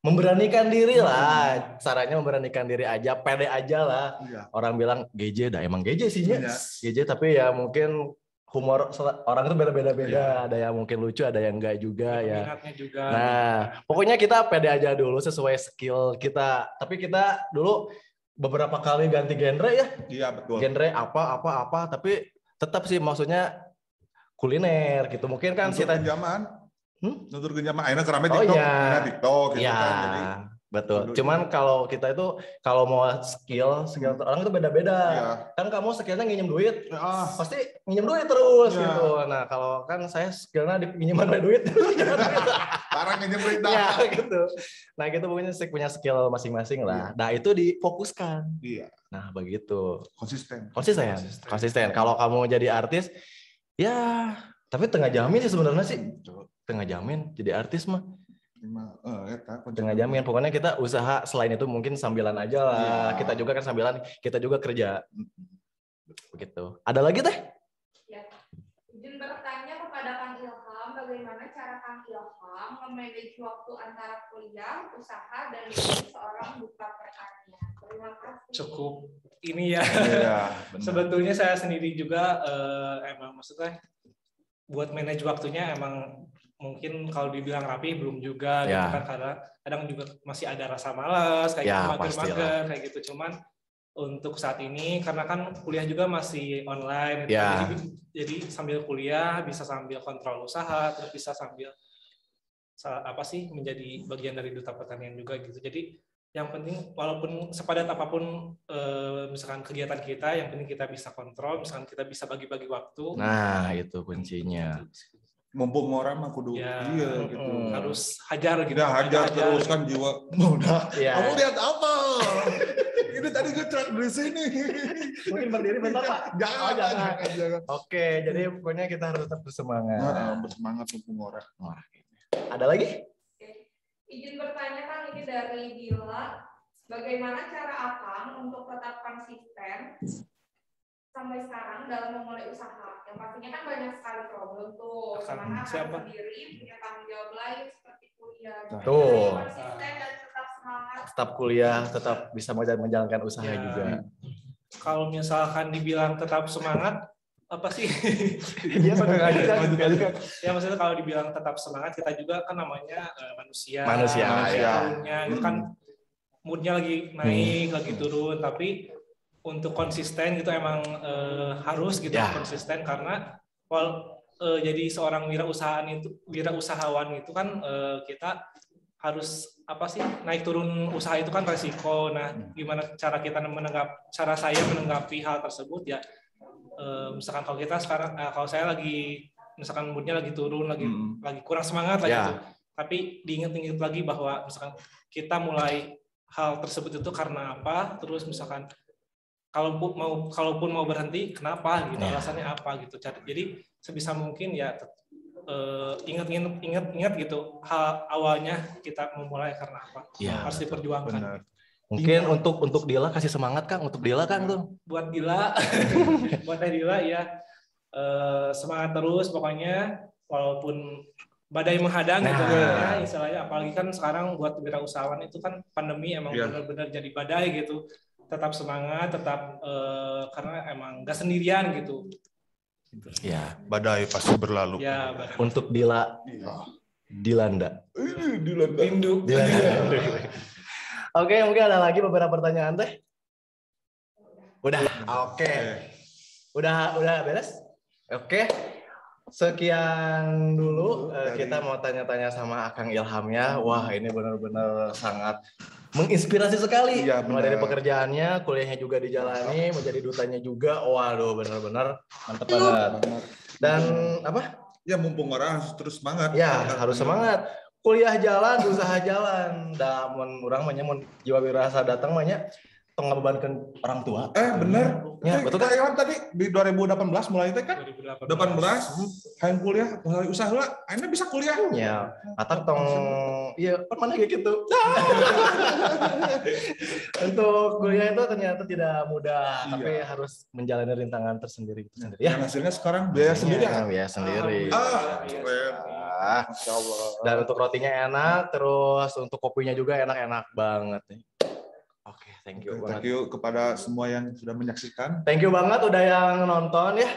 memberanikan diri lah. Caranya memberanikan diri aja, pede aja lah. Iya. Orang bilang GJ, dah emang GJ sih ya. Iya. GJ, tapi ya mungkin humor orang itu beda-beda. Ada yang mungkin lucu, ada yang enggak juga ya. Minatnya juga. Nah, pokoknya kita pede aja dulu sesuai skill kita. Tapi kita dulu beberapa kali ganti genre ya. Iya, betul. Genre apa, tapi tetap sih maksudnya kuliner gitu. Mungkin kan Untuk kita pinjaman. Nutur genjaman. Akhirnya keramai Oh, TikTok. iya. Akhirnya TikTok gitu ya, kan. Jadi, betul. Dulu Cuman kalau kita itu kalau mau skill orang itu beda-beda. Iya. Kan kamu skillnya nginjem duit, Ah. pasti nginjem duit terus Iya. gitu. Nah, kalau kan saya skillnya di pinjaman duit. Parah ngenyebrit dah. Ya, gitu. Nah, gitu pokoknya punya skill masing-masing lah. Nah, itu difokuskan. Iya. Nah, begitu. Konsisten. Konsisten. Kalau kamu jadi artis, ya, tapi tengah jamin sih sebenarnya sih. Tengah jamin jadi artis mah. Tengah jamin. Pokoknya kita usaha selain itu mungkin sambilan aja lah. Iya. Kita juga kan sambilan, kita juga kerja. Begitu. Ada lagi teh? Ya. Izin bertanya kepada Kang Ilham, bagaimana cara Kang Ilham memanage waktu antara kuliah, usaha, dan menjadi seorang duta pertanian? Terima kasih. Cukup ini ya. Iya, benar. Sebetulnya saya sendiri juga emang maksudnya buat manage waktunya emang mungkin kalau dibilang rapi belum juga gitu Ya. kan, karena kadang juga masih ada rasa malas kayak Ya, gitu, pastilah. mager-mager kayak gitu. Cuman untuk saat ini karena kan kuliah juga masih online gitu. Ya. Jadi sambil kuliah bisa sambil kontrol usaha, terus bisa sambil apa sih menjadi bagian dari duta pertanian juga gitu. Jadi yang penting walaupun sepadat apapun misalkan kegiatan kita, yang penting kita bisa kontrol, misalkan kita bisa bagi-bagi waktu. Nah, itu kuncinya. Mumpung orang mah kudu Ya, iya gitu. harus hajar gitu. Udah hajar terus kan jiwa muda. Ya. Kamu lihat apa? Ini tadi nge-track di sini. Mungkin berdiri bentar, Pak. Jangan. Oke, jadi pokoknya kita harus tetap bersemangat. Bersemangat mumpung orang. Wah, ada lagi? Izin bertanya Kang, ini dari Dila. Bagaimana cara Akang untuk tetap konsisten sampai sekarang dalam memulai usaha? Yang pastinya kan banyak sekali problem tuh. Karena Siapa? sendiri punya tanggung jawab lain seperti kuliah. Tuh. Konsisten dan tetap semangat. Tetap kuliah, tetap bisa menjalankan usaha Ya. juga. Kalau misalkan dibilang tetap semangat, apa sih? Iya, Ya maksudnya kalau dibilang tetap semangat, kita juga kan namanya manusia. Manusia, ya. Turunnya itu kan moodnya lagi naik, lagi turun. Tapi untuk konsisten gitu emang harus gitu konsisten karena jadi seorang wirausahawan itu kan kita harus apa sih naik turun usaha itu kan resiko. Nah, gimana cara saya menanggapi hal tersebut ya? Misalkan kalau kita sekarang, kalau saya lagi misalkan moodnya lagi turun, lagi kurang semangat lah gitu. Tapi diingat-ingat lagi bahwa misalkan kita mulai hal tersebut itu karena apa? Terus misalkan kalaupun mau berhenti, kenapa? Gitu, alasannya apa? Gitu. Jadi sebisa mungkin ya ingat gitu hal awalnya kita memulai karena apa? Harus diperjuangkan. Benar. Mungkin untuk Dila kasih semangat Kang, untuk Dila Kang tuh. Buat Dila, buat Dila ya semangat terus pokoknya walaupun badai menghadang gitu ya istilahnya, apalagi kan sekarang buat wirausahawan itu kan pandemi emang benar-benar jadi badai gitu. Tetap semangat, tetap karena emang gak sendirian gitu. Ya, badai pasti berlalu. Ya, badai. Untuk Dila, Dilanda. Rindu. Oke, mungkin ada lagi beberapa pertanyaan teh. Udah, oke. Udah beres? Oke. Sekian dulu kita mau tanya-tanya sama Akang Ilham ya. Wah, ini benar-benar sangat menginspirasi sekali. Iya, mulai dari pekerjaannya, kuliahnya juga dijalani, menjadi dutanya juga. Waduh, benar-benar mantap banget. Dan apa? Ya mumpung orang harus terus semangat. Ya, harus semangat. Kuliah jalan, usaha jalan. Da mun urang mah nya mun jiwa wirasa datang mah nya tong ngabebankeun orang tua. Bener. Ya, betul kan? Kan tadi di 2018 mulai teh kan? 18 hayang kuliah, mulai usaha lah, akhirnya bisa kuliah. Ya, atau tong iya mana kayak gitu. Untuk kuliah itu ternyata tidak mudah, tapi harus menjalani rintangan tersendiri gitu sendiri. Ya, hasilnya sekarang biaya sendiri ya. Biaya sendiri. Keren. Masya Allah. Dan untuk rotinya enak, terus untuk kopinya juga enak-enak banget nih. Oke, thank you banget. Thank you kepada semua yang sudah menyaksikan. Thank you banget udah yang nonton ya.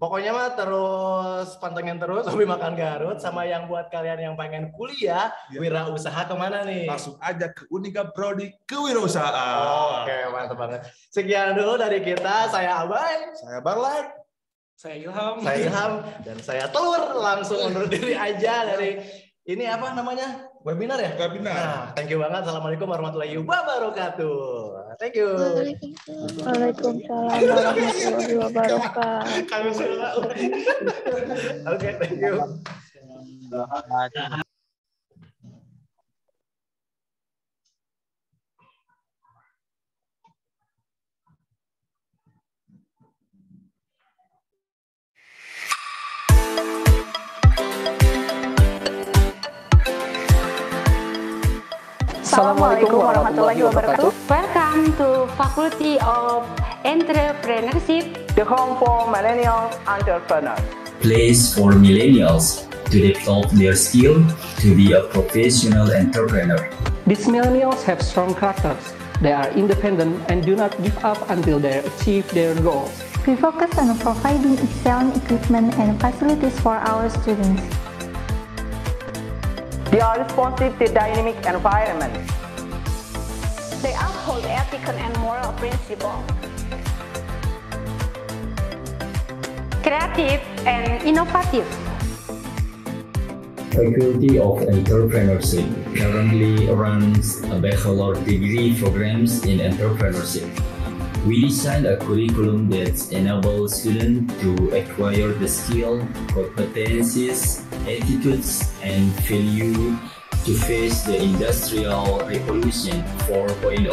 Pokoknya mah terus pantengin terus Hobi Makan Garut, sama yang buat kalian yang pengen kuliah wirausaha kemana nih? Langsung aja ke Unika Prodi Kewirausahaan. Oke, mantap banget. Sekian dulu dari kita. Saya Abai. Saya Barlight. Saya Ilham. Dan saya Telur. Langsung undur diri aja dari ini apa namanya? Webinar ya? Webinar. Nah, thank you banget. Assalamualaikum warahmatullahi wabarakatuh. Thank you. Waalaikumsalam warahmatullahi wabarakatuh. Oke, thank you. Assalamualaikum warahmatullahi wabarakatuh. Welcome to Faculty of Entrepreneurship, the home for millennial entrepreneurs. Place for millennials to develop their skill to be a professional entrepreneur. These millennials have strong characters. They are independent and do not give up until they achieve their goals. We focus on providing excellent equipment and facilities for our students. They are responsive to dynamic environment. They uphold ethical and moral principles. Creative and innovative. Faculty of Entrepreneurship currently runs a bachelor degree programs in entrepreneurship. We designed a curriculum that enables students to acquire the skill, competencies, attitudes, and value to face the Industrial Revolution 4.0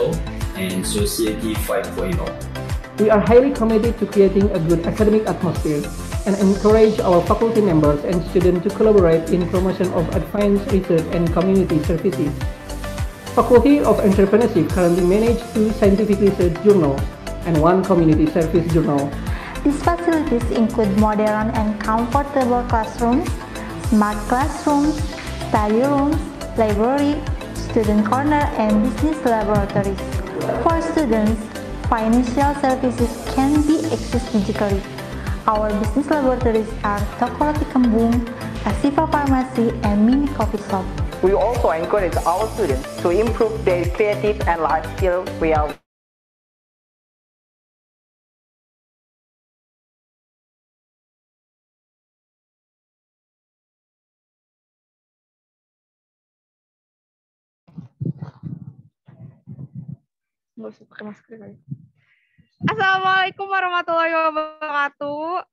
and Society 5.0. We are highly committed to creating a good academic atmosphere and encourage our faculty members and students to collaborate in promotion of advanced research and community services. Faculty of Entrepreneurship currently manages 2 scientific research journals, and 1 community service journal. These facilities include modern and comfortable classrooms, smart classrooms, study rooms, library, student corner, and business laboratories. For students, financial services can be accessed digitally. Our business laboratories are Toko Roti Kembung, Asifa Pharmacy, and mini coffee shop. We also encourage our students to improve their creative and life skills via Nggak usah pakai masker kali. Assalamualaikum warahmatullahi wabarakatuh.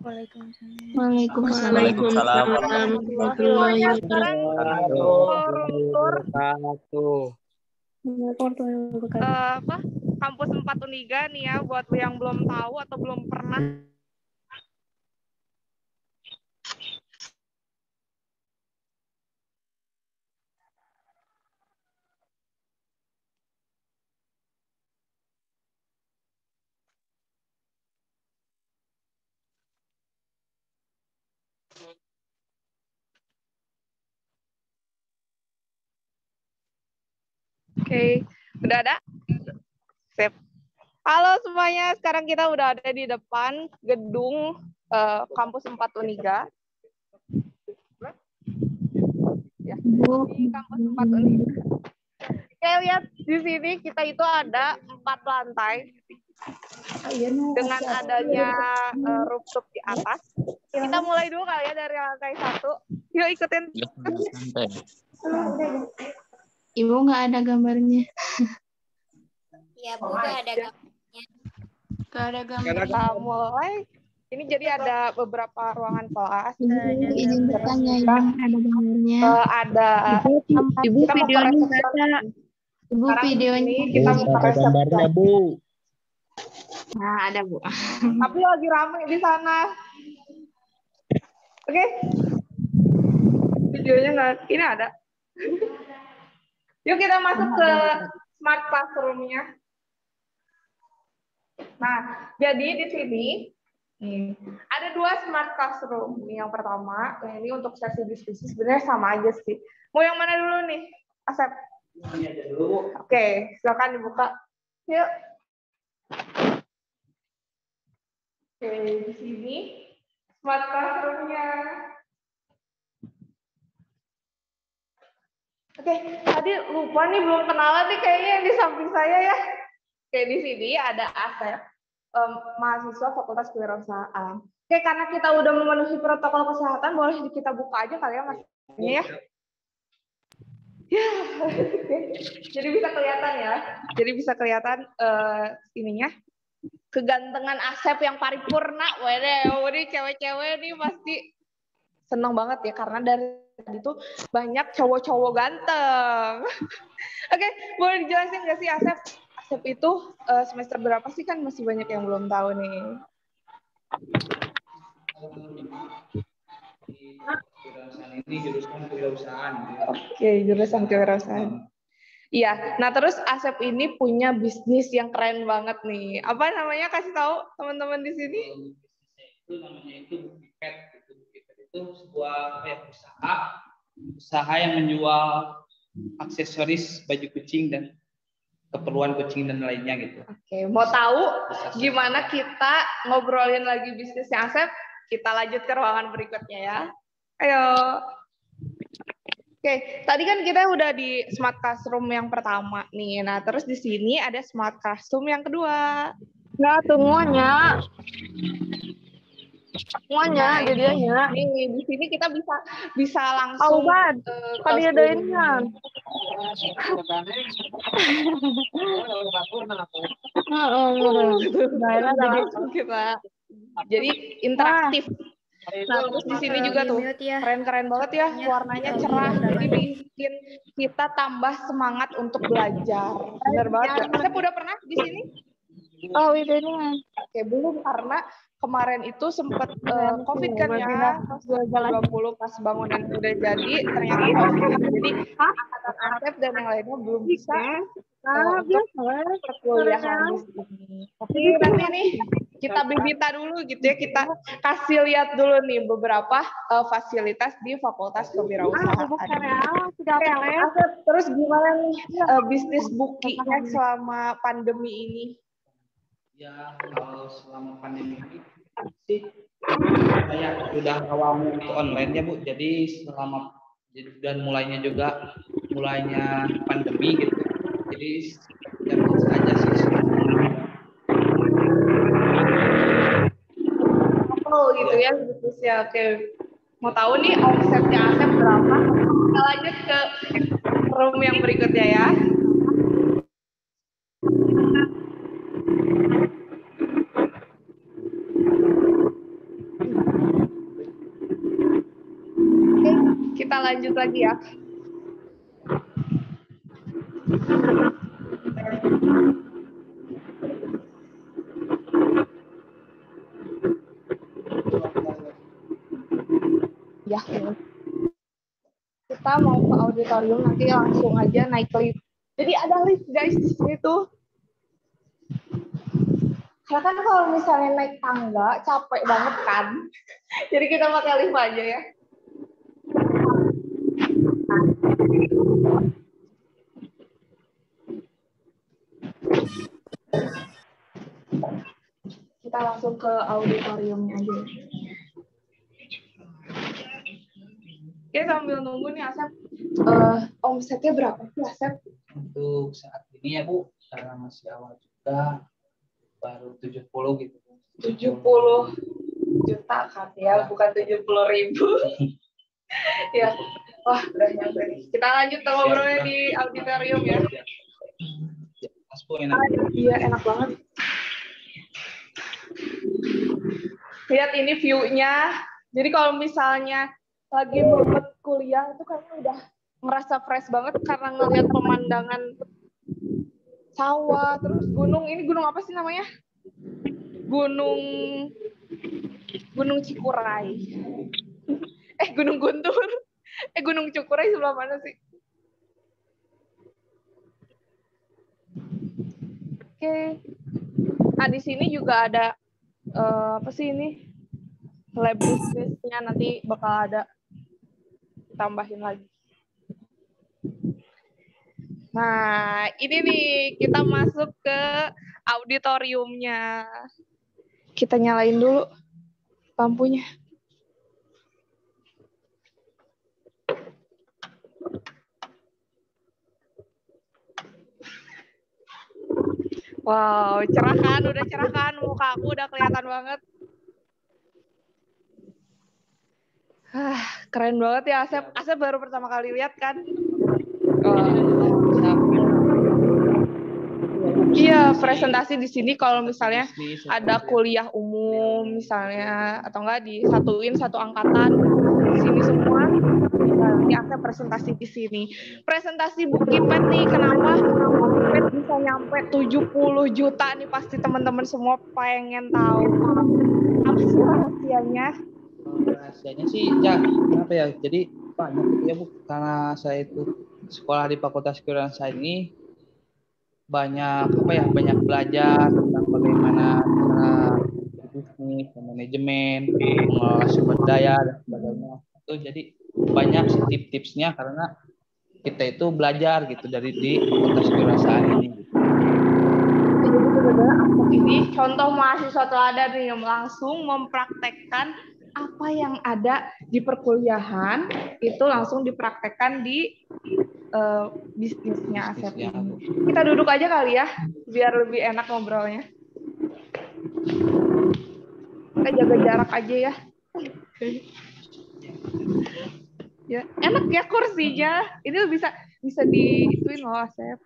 Waalaikumsalam warahmatullahi wabarakatuh. Kampus 4 Uniga nih ya, buat yang belum tahu atau belum pernah. Oke, udah ada? Sip. Halo semuanya, sekarang kita udah ada di depan gedung kampus 4 Uniga. Ya, di kampus 4 Uniga. Oke, lihat di sini kita itu ada 4 lantai. Dengan adanya rooftop di atas. Kita mulai dulu kali ya dari lantai 1. Yuk ikutin. Ibu nggak ada gambarnya. Iya, Bu, nggak ada gambarnya. Nggak ada gambarnya. Kita mulai. Ini jadi ada beberapa ruangan kelas. Izin bertanya, Ibu ada gambarnya. Ada. Ibu videonya nggak ada. Ibu videonya kita buka gambarnya, Bu. Nah, ada, Bu. Tapi lagi rame di sana. Oke. Videonya nggak. Ini ada. Yuk kita masuk ke smart classroom-nya. Nah, jadi di sini ada 2 smart classroom. Yang pertama, ini untuk sesi diskusi sebenarnya sama aja sih. Mau yang mana dulu nih, Asep? Ini aja dulu. Oke, silakan dibuka. Yuk. Oke, di sini smart classroom-nya. Oke, tadi lupa nih belum kenalan nih kayaknya yang di samping saya ya. Oke, di sini ada Asep, mahasiswa Fakultas Kewirausahaan. Oke, karena kita udah memenuhi protokol kesehatan, boleh kita buka aja kali ya maskernya ya. Ya, jadi bisa kelihatan ya. Jadi bisa kelihatan ininya. Kegantengan Asep yang paripurna. Waduh, cewek-cewek nih pasti seneng banget ya karena dari tadi tuh banyak cowok-cowok ganteng. Oke, boleh dijelasin nggak sih Asep? Asep itu semester berapa sih, kan masih banyak yang belum tahu nih. Ini jurusan kewirausahaan. Oke, jurusan kewirausahaan. Iya, nah terus Asep ini punya bisnis yang keren banget nih. Apa namanya? Kasih tahu teman-teman di sini. Itu namanya itu Bukipet. Itu sebuah usaha yang menjual aksesoris baju kucing dan keperluan kucing dan lainnya gitu. Oke, mau tahu gimana kita ngobrolin lagi bisnisnya Asep? Kita lanjut ke ruangan berikutnya ya. Ayo. Oke, tadi kan kita udah di smart classroom yang pertama nih. Nah, terus di sini ada smart classroom yang kedua. Nggak, semuanya. Semuanya, jadinya. Nih, di sini kita bisa langsung. Kan ada ini kan. Jadi interaktif. Nah, terus di sini juga tuh keren-keren banget ya, warnanya cerah. Jadi bikin kita tambah semangat untuk belajar. Benar banget. Saya udah pernah di sini? Oh, ini. Oke, belum karena kemarin itu sempat COVID kan ya, pas 2020 pas bangunan udah jadi ternyata COVID. Jadi angkatan Asep dan yang lainnya belum bisa untuk perkuliahan di sini. Tapi nanti nih kita bibita dulu gitu ya, kita kasih lihat dulu nih beberapa fasilitas di Fakultas Kewirausahaan. Terus gimana nih bisnis bookingnya selama pandemi ini? Ya, kalau selama pandemi ini sih saya sudah awam untuk online ya Bu. Jadi dan mulainya pandemi gitu. Jadi ya biasa aja sih. Oh gitu ya, bisnis ya. Oke. Mau tahu nih omsetnya Asep berapa? Kita lanjut ke room yang berikutnya ya. Oke, kita lanjut lagi ya. Ya, kita mau ke auditorium, nanti langsung aja naik lift. Jadi ada lift guys di sini tuh. Karena kan kalau misalnya naik tangga capek banget kan. Jadi kita pakai lift aja ya. Kita langsung ke auditoriumnya aja. Oke, sambil nunggu nih Asep, omsetnya berapa sih Asep? Untuk saat ini ya Bu, karena masih awal juga, baru 70 gitu. 70 juta kan ya, bukan 70.000. Ya, wah udah nyampe nih. Kita lanjut ngobrolnya di auditorium ya. Iya, enak banget. Lihat ini view-nya. Jadi kalau misalnya lagi mumet kuliah itu kayaknya udah ngerasa fresh banget karena ngelihat pemandangan sawah, terus gunung. Ini gunung apa sih namanya? Gunung Cikuray. Gunung Guntur. Gunung Cikuray sebelah mana sih? Oke. Nah, di sini juga ada apa sih ini? Lab bisnisnya nanti bakal ada tambahin lagi. Nah, ini nih kita masuk ke auditoriumnya. Kita nyalain dulu lampunya. Wow, cerah kan? Udah cerah kan? Muka aku udah kelihatan banget. Keren banget ya Asep. Asep baru pertama kali lihat kan? Iya, presentasi di sini kalau misalnya ada kuliah umum misalnya atau enggak disatuin satu angkatan di sini semua. Nanti Asep presentasi di sini. Presentasi Bukipet nih, kenapa Bukipet bisa nyampe 70 juta nih, pasti teman-teman semua pengen tahu. Apa sih rahasianya? Rahasianya sih ya kenapa ya, jadi banyak gitu ya Bu, karena saya itu sekolah di Fakultas Kewirausahaan ini banyak belajar tentang bagaimana cara bisnis, manajemen, mengelola sumber daya dan sebagainya. Itu jadi banyak tips-tipsnya karena kita itu belajar gitu dari di Fakultas Kewirausahaan ini. Jadi benar-benar ini contoh mahasiswa teladan nih yang langsung mempraktekkan apa yang ada di perkuliahan itu langsung dipraktekkan di bisnisnya Asep ini. Kita duduk aja kali ya, biar lebih enak ngobrolnya. Kita jaga jarak aja ya. Ya, enak ya kursinya. Ini bisa diituin loh Asep.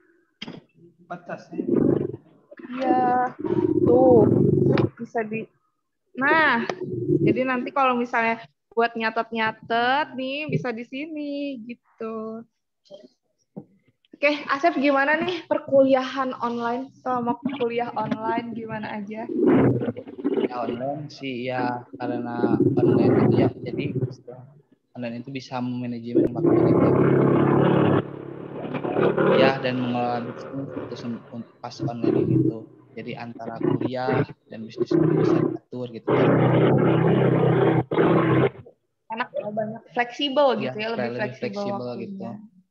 Batasnya. Iya, tuh bisa di. Nah, jadi nanti kalau misalnya buat nyatet-nyatet nih bisa di sini gitu. Oke, Asep gimana nih perkuliahan online, selama kuliah online gimana aja? Ya, online sih ya, karena online itu ya, jadi online itu bisa memanajemen waktu kita. Ya mengolah dan mengelola bisnis itu untuk pas online ini tuh. Jadi antara kuliah dan bisnis itu bisa diatur gitu. Enak ya, banyak fleksibel gitu Ya, ya, lebih fleksibel gitu.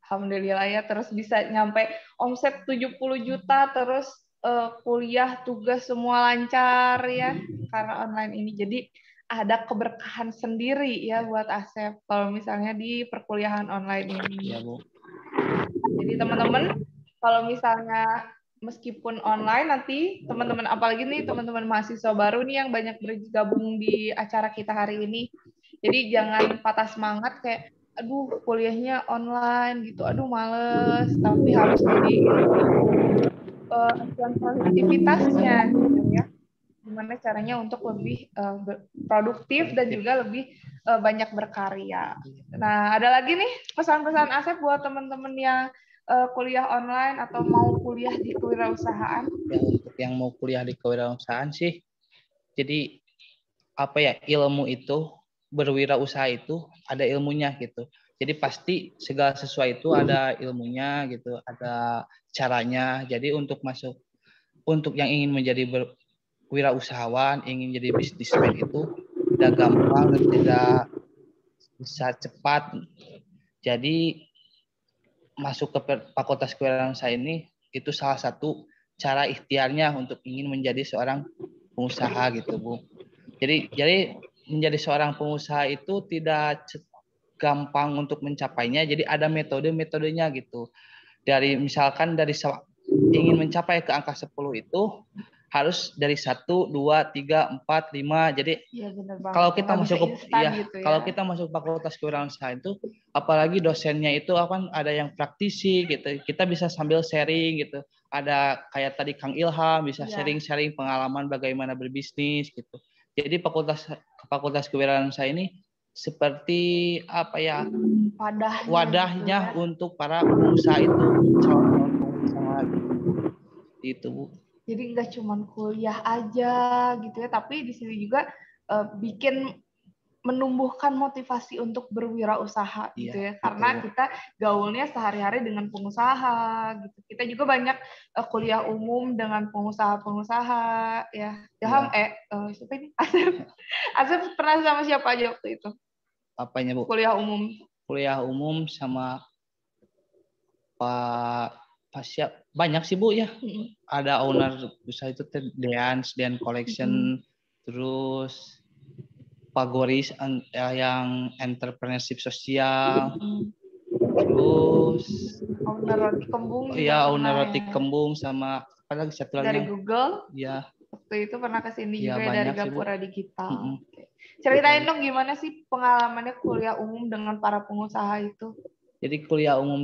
Alhamdulillah ya, terus bisa nyampe omset 70 juta, terus kuliah, tugas semua lancar ya karena online ini. Jadi ada keberkahan sendiri ya buat Asep kalau misalnya di perkuliahan online ini. Iya, Bu. Jadi teman-teman kalau misalnya meskipun online nanti teman-teman, apalagi nih teman-teman mahasiswa baru nih yang banyak bergabung di acara kita hari ini. Jadi jangan patah semangat kayak aduh kuliahnya online gitu, aduh males, tapi harus jadi acuan produktivitasnya gitu ya. Gimana caranya untuk lebih produktif dan juga lebih banyak berkarya. Nah, ada lagi nih pesan-pesan Asep buat teman-teman yang kuliah online atau mau kuliah di kewirausahaan? Ya, untuk yang mau kuliah di kewirausahaan sih, jadi apa ya, ilmu itu, berwirausaha itu ada ilmunya gitu. Jadi pasti segala sesuatu itu ada ilmunya gitu, ada caranya. Jadi untuk yang ingin menjadi wirausahawan, ingin jadi bisnismen itu udah gampang dan tidak bisa cepat. Jadi masuk ke Fakultas Kewirausahaan ini itu salah satu cara ikhtiarnya untuk ingin menjadi seorang pengusaha gitu, Bu. Jadi menjadi seorang pengusaha itu tidak gampang untuk mencapainya. Jadi ada metodenya gitu. Misalkan ingin mencapai ke angka 10 itu harus dari 1, 2, 3, 4, 5. Jadi ya, kalau kita masuk kalau kita masuk Fakultas Kewirausahaan itu, apalagi dosennya itu ada yang praktisi gitu. Kita bisa sambil sharing gitu. Ada kayak tadi Kang Ilham bisa sharing-sharing pengalaman bagaimana berbisnis gitu. Jadi Fakultas Kewirausahaan ini seperti apa ya, wadahnya untuk para pengusaha itu, calon pengusaha gitu, Bu. Jadi nggak cuma kuliah aja gitu ya, tapi di sini juga menumbuhkan motivasi untuk berwirausaha gitu ya, karena kita gaulnya sehari-hari dengan pengusaha gitu. Kita juga banyak kuliah umum dengan pengusaha-pengusaha ya. Siapa ini? Asep pernah sama siapa aja waktu itu? Apanya, Bu? Kuliah umum. Kuliah umum sama siap banyak sih, Bu ya. Ada owner usaha itu Dean Collection, terus Pak Goris yang entrepreneurship sosial, terus owner roti kembung. Iya, owner roti kembung sama apa lagi satu lagi dari Google. Iya. Waktu itu pernah kesini ya, juga dari Gapura Digital. Ceritain dong gimana sih pengalamannya kuliah umum dengan para pengusaha itu? Jadi kuliah umum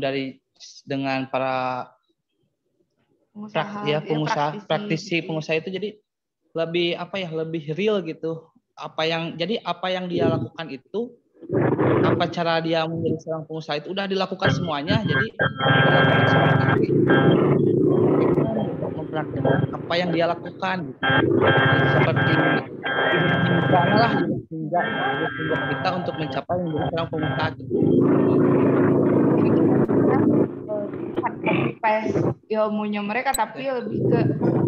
dengan para pengusaha, praktisi pengusaha itu jadi lebih lebih real gitu. Apa yang dia lakukan itu, apa cara dia menjadi seorang pengusaha itu udah dilakukan semuanya. Jadi mempraktikkan apa yang dia lakukan gitu. Seperti hingga kita untuk mencapai menjadi seorang pengusaha gitu. Ilmunya mereka, tapi lebih ke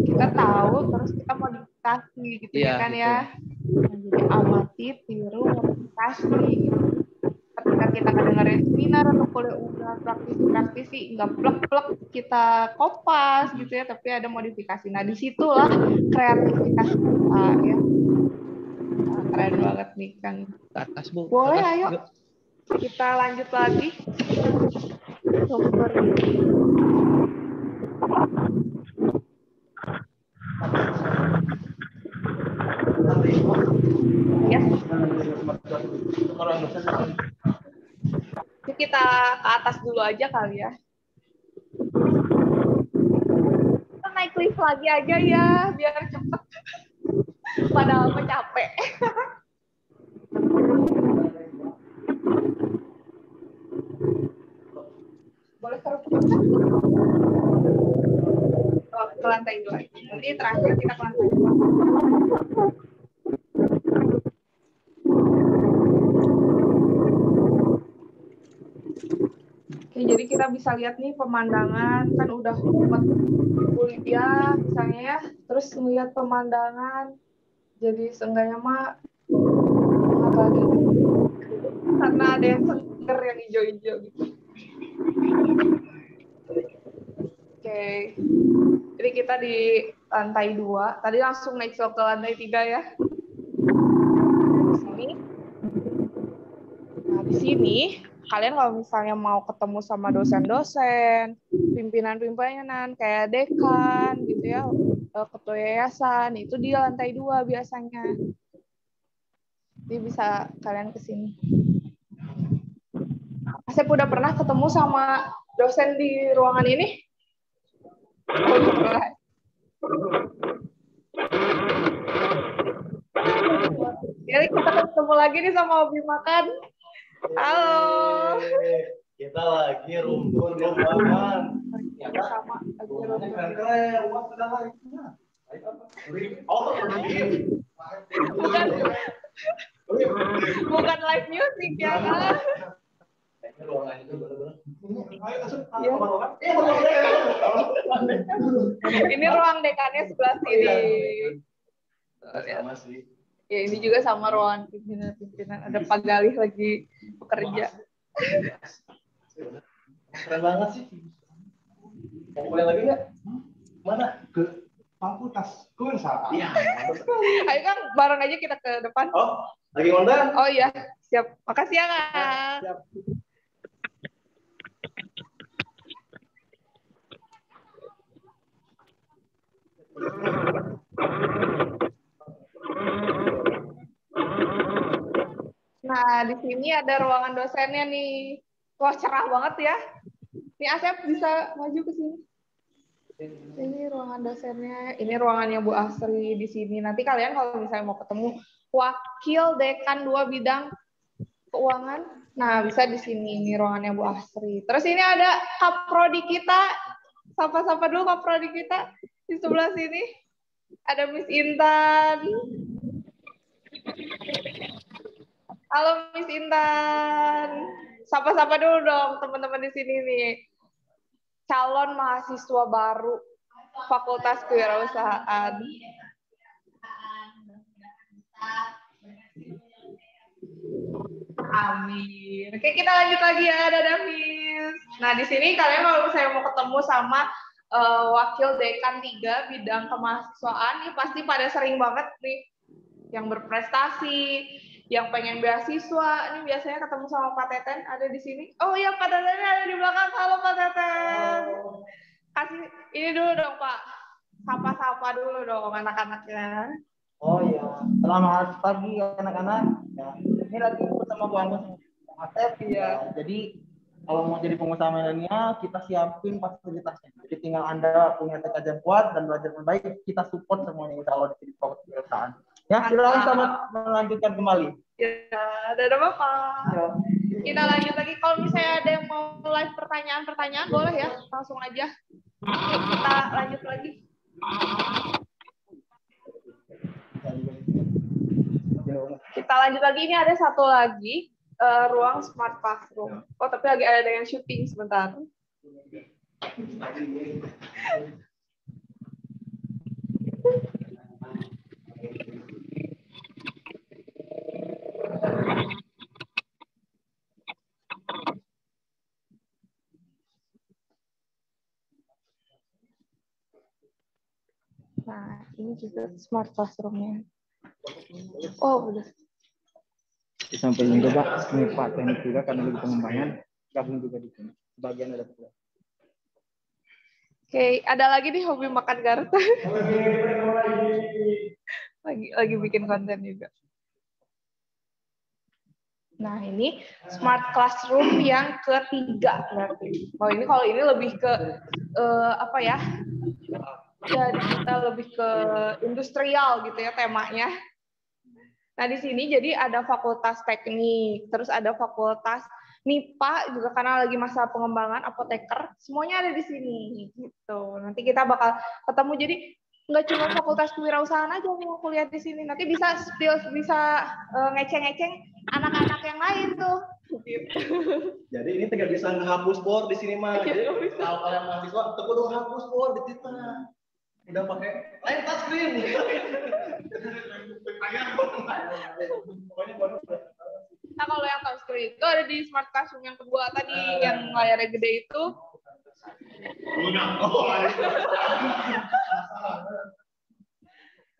kita tahu terus kita modifikasi gitu ya kan gitu. Ya. Jadi amati, tiru, modifikasi gitu. Ketika kita dengerin seminar atau kuliah dengan praktisi nggak plek-plek kita kopas gitu ya, tapi ada modifikasi. Nah disitulah kreativitas kita ya. Nah, keren banget nih Kang. Ke atas, Bu. Boleh, atas, ayo. Kita lanjut lagi. Ya. Kita ke atas dulu aja kali ya. Kita naik lift lagi aja ya, biar cepet. Padahal capek. Boleh taruh ke lantai 2. Nanti terakhir kita ke lantai 2. Oke, jadi kita bisa lihat nih pemandangan, kan udah kuliah misalnya ya, terus melihat pemandangan, jadi seenggaknya mah lagi karena ada yang seger yang hijau-hijau gitu. Oke. Jadi kita di lantai 2, tadi langsung naik ke lantai 3 ya. Di sini. Nah, di sini kalian kalau misalnya mau ketemu sama dosen-dosen, pimpinan-pimpinan kayak dekan gitu ya, ketua yayasan, itu di lantai 2 biasanya. Jadi bisa kalian ke sini. Asep udah pernah ketemu sama dosen di ruangan ini? Pernah. Jadi kita ketemu lagi nih sama Hobi Makan. Halo. Kita lagi rumpun makan. Ya, sama lagi rumpun. Bukan live music ya kan? Ini ruang dekannya sebelah sini. Ya, ini juga sama ruangan pimpinan. Ada Pak Galih lagi bekerja. Keren banget sih. Mau mulai lagi nggak? Mana? Ke fakultas Kunsa. Iya. Ayo kan bareng aja kita ke depan. Oh, lagi ngondang? Oh iya, siap. Makasih ya, Kak. Siap. Nah, di sini ada ruangan dosennya nih. Wah, cerah banget ya. Nih, Asep bisa maju ke sini. Ini ruangan dosennya. Ini ruangannya Bu Asri di sini. Nanti kalian kalau misalnya mau ketemu wakil dekan 2 bidang keuangan, nah bisa di sini. Ini ruangannya Bu Asri. Terus ini ada Kaprodi kita. Sapa-sapa dulu Kaprodi kita. Di sebelah sini ada Miss Intan. Halo Miss Intan. Sapa-sapa dulu dong teman-teman di sini nih. Calon mahasiswa baru Fakultas Kewirausahaan. Amin. Oke, kita lanjut lagi ya, dadah Miss. Nah, di sini kalian kalau misalnya mau ketemu sama wakil dekan 3 bidang kemahasiswaan, ini pasti pada sering banget nih yang berprestasi, yang pengen beasiswa. Ini biasanya ketemu sama Pak Teten ada di sini. Oh iya, Pak Teten ada di belakang. Halo Pak Teten. Kasih ini dulu dong Pak. Sapa-sapa dulu dong anak-anaknya. Oh iya, selamat pagi anak-anak. Ya, ini lagi bersama Bu Agus Asep. Ya, jadi kalau mau jadi pengusaha milenial, kita siapin fasilitasnya. Jadi tinggal Anda punya tekad yang kuat dan belajar yang baik, kita support semuanya insya Allah di perusahaan. Ya, silakan selamat melanjutkan kembali. Ya, dadah Bapak. Ya. Kita lanjut lagi. Kalau misalnya ada yang mau live pertanyaan boleh ya, langsung aja. Yuk, kita lanjut lagi. Kita lanjut lagi. Ini ada satu lagi ruang smart classroom. Oh, tapi lagi ada yang syuting sebentar. Nah, ini juga smart classroom-nya. Oh, udah. Sampai juga Pak, ini Pak teknik juga karena lagi pengembangan, gabung juga di sini. Bagian ada pula. Oke, ada lagi nih Hobi Makan Garut. lagi bikin konten juga. Nah, ini smart classroom yang ketiga berarti. Oh, ini kalau ini lebih ke apa ya? Ya, kita lebih ke industrial gitu ya temanya. Nah, di sini jadi ada fakultas teknik, terus ada fakultas MIPA juga karena lagi masa pengembangan, apoteker, semuanya ada di sini gitu. Nanti kita bakal ketemu. Jadi nggak cuma fakultas kewirausahaan aja yang kuliah di sini, nanti bisa ngeceng-ngeceng anak-anak yang lain tuh. Jadi ini tidak bisa ngehapus board di sini mah. Jadi kalau kalian mahasiswa, kudu hapus board di situ. Udah pakai lain touchscreen. Nah kalau yang touchscreen itu ada di smart classroom yang kedua tadi, yang layarnya gede itu.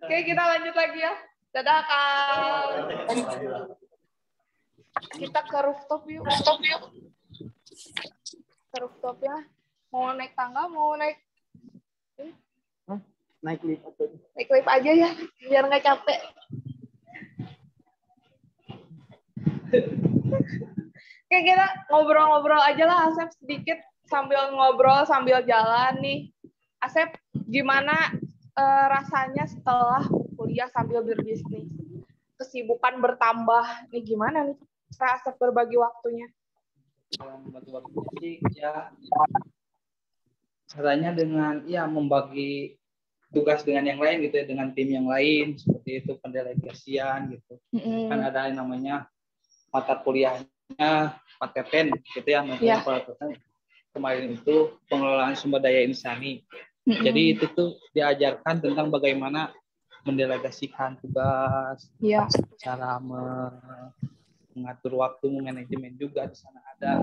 Oke, kita lanjut lagi ya. Dadah Kak. Kita ke rooftop yuk. Ke rooftop ya. Mau naik tangga, mau naik Naik lift. Naik lift aja ya, biar nggak capek. Oke, kita ngobrol-ngobrol aja lah, Asep, sedikit sambil ngobrol, sambil jalan nih. Asep, gimana rasanya setelah kuliah sambil berbisnis? Kesibukan bertambah, nih gimana nih cara Asep berbagi waktunya? Kalau membagi waktunya sih, ya caranya dengan membagi tugas dengan yang lain gitu ya, dengan tim yang lain, seperti itu, pendelegasian gitu. Kan ada yang namanya mata kuliahnya PATEPEN gitu ya, kemarin itu pengelolaan sumber daya insani. Jadi itu tuh diajarkan tentang bagaimana mendelegasikan tugas, cara mengatur waktu, manajemen juga di sana ada.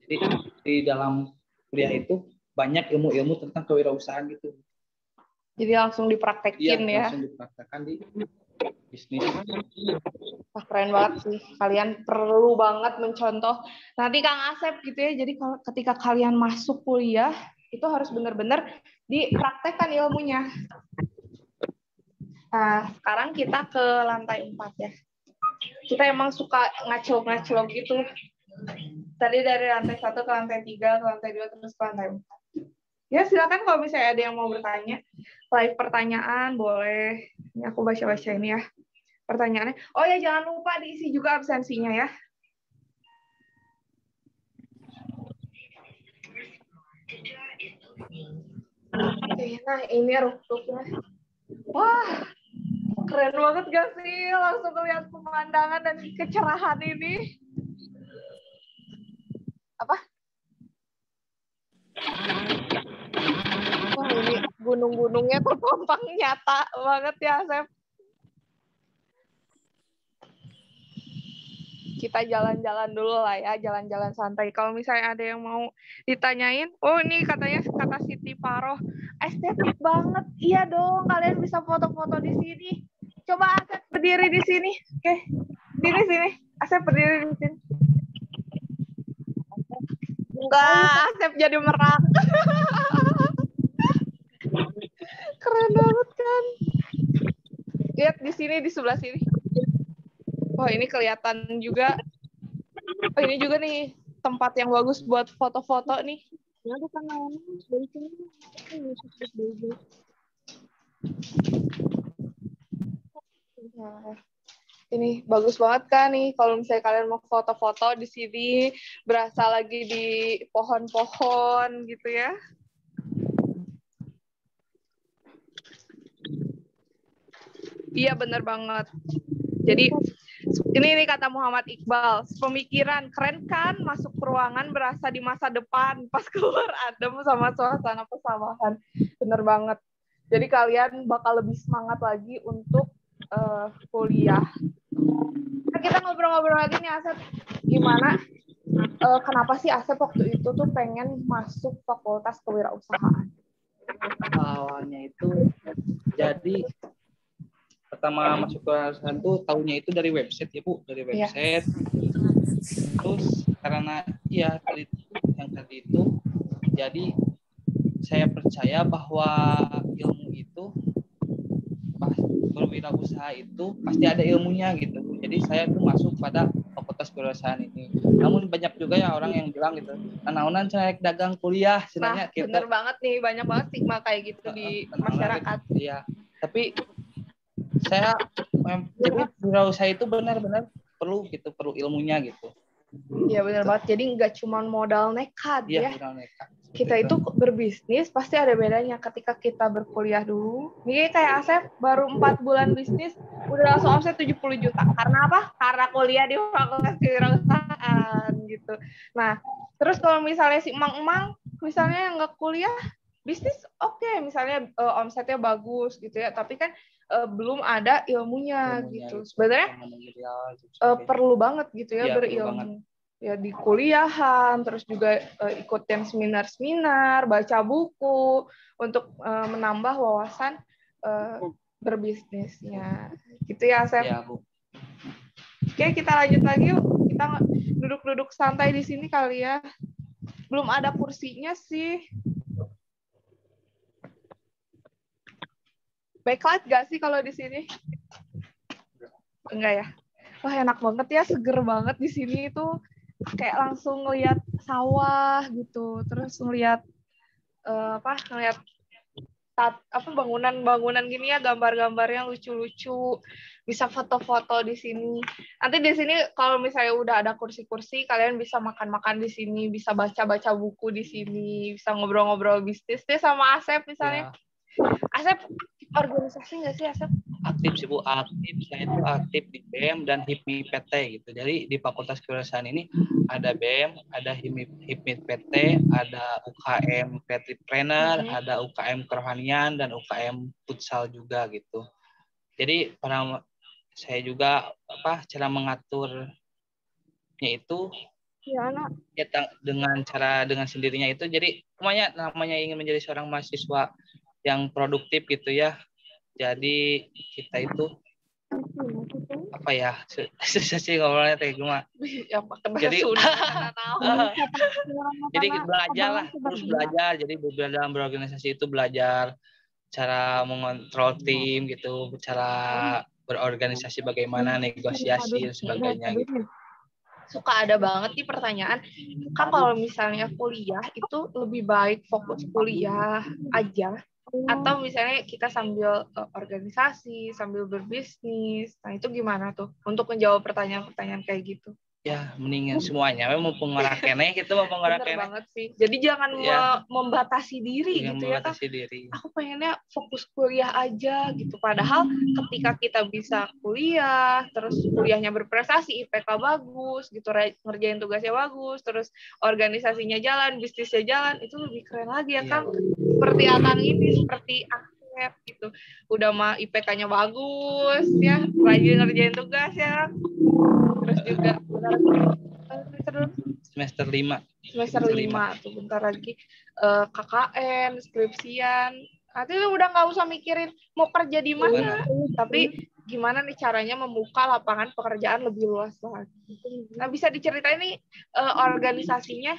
Jadi di dalam kuliah itu banyak ilmu-ilmu tentang kewirausahaan gitu. Jadi langsung dipraktekin ya. Langsung dipraktekkan di bisnis. Wah, keren banget sih. Kalian perlu banget mencontoh. Nanti Kang Asep gitu ya. Jadi kalau ketika kalian masuk kuliah, itu harus benar-benar dipraktekkan ilmunya. Nah, sekarang kita ke lantai 4 ya. Kita emang suka ngaclok gitu. Tadi dari lantai 1 ke lantai 3, ke lantai 2, terus ke lantai 4. Ya, silakan kalau misalnya ada yang mau bertanya. Live pertanyaan, boleh. Ini aku baca-baca ini ya. Pertanyaannya. Oh ya, jangan lupa diisi juga absensinya ya. Oke, nah ini rooftopnya. Wah, keren banget gak sih? Langsung lihat pemandangan dan kecerahan ini. Apa? Wah, ini gunung-gunungnya terpampang nyata banget ya, Asep. Kita jalan-jalan dulu lah ya, jalan-jalan santai. Kalau misalnya ada yang mau ditanyain, oh ini katanya kata Siti Paroh, estetik banget. Iya dong, kalian bisa foto-foto di sini. Coba Asep berdiri di sini. Oke, berdiri sini. Asep berdiri di sini. Enggak, Asep jadi merak. Keren banget kan. Lihat di sini, di sebelah sini. Oh, ini kelihatan juga. Oh, ini juga nih tempat yang bagus buat foto-foto nih. Nah, ini bagus banget kan nih kalau misalnya kalian mau foto-foto di sini, berasa lagi di pohon-pohon gitu ya. Iya, bener banget. Jadi ini kata Muhammad Iqbal, pemikiran keren kan, masuk ruangan berasa di masa depan, pas keluar adem sama suasana persawahan. Bener banget. Jadi kalian bakal lebih semangat lagi untuk kuliah. Nah, kita ngobrol-ngobrol lagi nih Asep, gimana, kenapa sih Asep waktu itu tuh pengen masuk fakultas kewirausahaan? Awalnya itu, jadi pertama masuk kewirausahaan tuh tahunya itu dari website ya Bu, dari website. Terus karena yang tadi itu, jadi saya percaya bahwa ilmu itu, berwirausaha itu pasti ada ilmunya gitu. Jadi saya tuh masuk pada fakultas kewirausahaan ini. Namun banyak juga ya orang yang bilang gitu, naon saya dagang kuliah sebenarnya. Nah, bener banget nih, banyak banget stigma kayak gitu di masyarakat. Iya, tapi saya jadi wirausaha itu benar-benar perlu gitu, perlu ilmunya gitu. Iya benar banget. Jadi nggak cuma modal nekat Iya, ya. modal nekat. Kita itu berbisnis pasti ada bedanya ketika kita berkuliah dulu. Nih kayak Asep baru 4 bulan bisnis udah langsung omset 70 juta. Karena apa? Karena kuliah di Fakultas Kewirausahaan gitu. Nah, terus kalau misalnya si emang-emang misalnya yang nggak kuliah bisnis oke, misalnya omsetnya bagus gitu ya, tapi kan belum ada ilmunya gitu. Sebenarnya perlu banget gitu ya, berilmu. Ya di kuliahan, terus juga ikutin seminar-seminar, baca buku untuk menambah wawasan berbisnisnya. Gitu ya, Asep. Ya, Bu. Oke, kita lanjut lagi yuk. Kita duduk-duduk santai di sini kali ya. Belum ada kursinya sih. Backlight gak sih kalau di sini? Enggak ya? Wah, enak banget ya, seger banget di sini itu. Kayak langsung ngelihat sawah gitu, terus ngelihat ngelihat bangunan gini ya, gambar-gambarnya lucu-lucu, bisa foto-foto di sini. Nanti di sini kalau misalnya udah ada kursi-kursi, kalian bisa makan-makan di sini, bisa baca-baca buku di sini, bisa ngobrol-ngobrol bisnis deh sama Asep misalnya. Asep organisasi nggak sih, Asep? Aktif sih Bu, aktif. Saya itu aktif di BEM dan HIPMI PT gitu. Jadi di Fakultas Kewirausahaan ini ada BEM, ada HIPMI PT, ada UKM Creative Trainer, ada UKM Kerohanian dan UKM Futsal juga gitu. Jadi saya juga cara mengaturnya itu ya dengan sendirinya itu. Jadi namanya ingin menjadi seorang mahasiswa yang produktif gitu ya. Jadi kita itu susah sih ngomongnya kayak gimana. Jadi belajar lah, terus belajar. Jadi dalam berorganisasi itu belajar cara mengontrol tim gitu, cara berorganisasi bagaimana, negosiasi dan sebagainya gitu. Suka ada banget nih pertanyaan, kan kalau misalnya kuliah itu lebih baik fokus kuliah aja, atau misalnya kita sambil organisasi, sambil berbisnis. Nah, itu gimana tuh untuk menjawab pertanyaan-pertanyaan kayak gitu? Ya, mendingan semuanya. Mumpung ngarakennya gitu, mumpung ngarakennya. Bener banget sih. Jadi jangan membatasi diri gitu ya, kan? Diri. Aku pengennya fokus kuliah aja gitu. Padahal ketika kita bisa kuliah, terus kuliahnya berprestasi, IPK bagus gitu, ngerjain tugasnya bagus, terus organisasinya jalan, bisnisnya jalan, itu lebih keren lagi ya, Kang. Seperti Akang ini, seperti Asep gitu. Udah mah IPK-nya bagus ya, rajin ngerjain tugas ya. Terus juga semester 5 tuh bentar lagi KKN, skripsian. Nanti udah nggak usah mikirin mau kerja di mana, tapi gimana nih caranya membuka lapangan pekerjaan lebih luas lagi. Nah, bisa diceritain nih organisasinya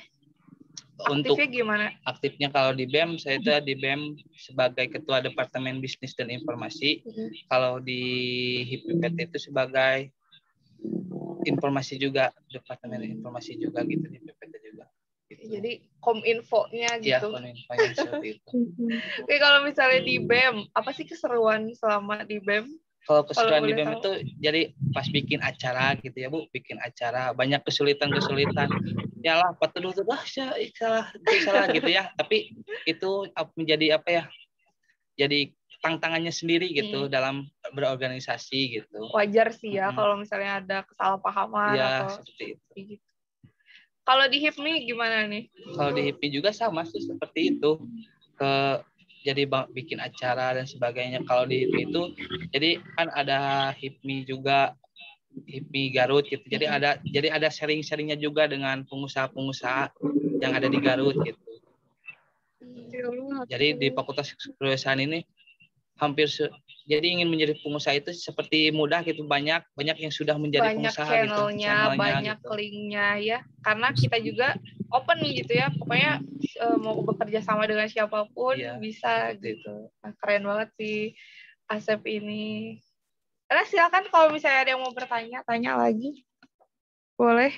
aktifnya gimana? Aktifnya kalau di BEM, saya itu di BEM sebagai Ketua Departemen Bisnis dan Informasi. Kalau di HIPMI itu sebagai informasi juga, Departemen Informasi juga gitu di PPT juga. Gitu. Jadi kominfo-nya gitu. Iya, kominfo-nya seperti itu. Oke, kalau misalnya di BEM, apa sih keseruan selama di BEM? Kalau keseruan di BEM itu jadi pas bikin acara gitu ya Bu, bikin acara banyak kesulitan. Yalah, patuduh tuh salah gitu ya. Tapi itu menjadi jadi tantangannya sendiri gitu dalam berorganisasi gitu. Wajar sih ya kalau misalnya ada kesalahpahaman atau seperti itu. Gitu. Kalau di HIPMI gimana nih? Kalau di HIPMI juga sama sih seperti itu. Jadi bikin acara dan sebagainya. Kalau di HIPMI itu jadi kan ada HIPMI juga, HIPMI Garut gitu. Jadi ada sharing-sharingnya juga dengan pengusaha-pengusaha yang ada di Garut gitu. Jadi di Fakultas Kewirausahaan ini jadi ingin menjadi pengusaha itu seperti mudah gitu, banyak yang sudah menjadi pengusaha channelnya, gitu. Banyak gitu. Linknya ya, karena kita juga open gitu ya, pokoknya mau bekerja sama dengan siapapun bisa gitu. Nah, keren banget sih Asep ini. Silakan kalau misalnya ada yang mau bertanya, tanya lagi, boleh.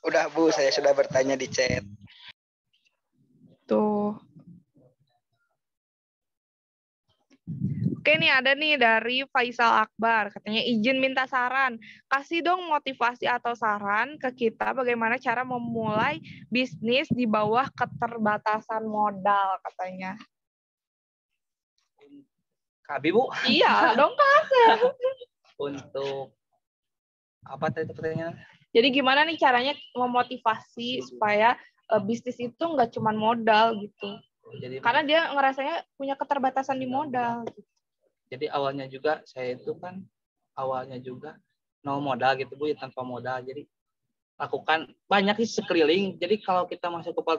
Udah Bu, saya sudah bertanya di chat. Tuh. Oke, Oke nih, ada nih dari Faisal Akbar. Katanya izin minta saran. Kasih dong motivasi atau saran ke kita bagaimana cara memulai bisnis di bawah keterbatasan modal katanya. Kabi, Bu? Iya dong, Kak. Untuk apa tadi pertanyaan? Jadi gimana nih caranya memotivasi supaya bisnis itu nggak cuma modal gitu. Jadi, karena dia ngerasanya punya keterbatasan di modal. Jadi awalnya juga saya itu kan awalnya juga nol modal gitu Bu, ya, tanpa modal. Jadi lakukan banyak sih sekeliling. Jadi kalau kita masuk ke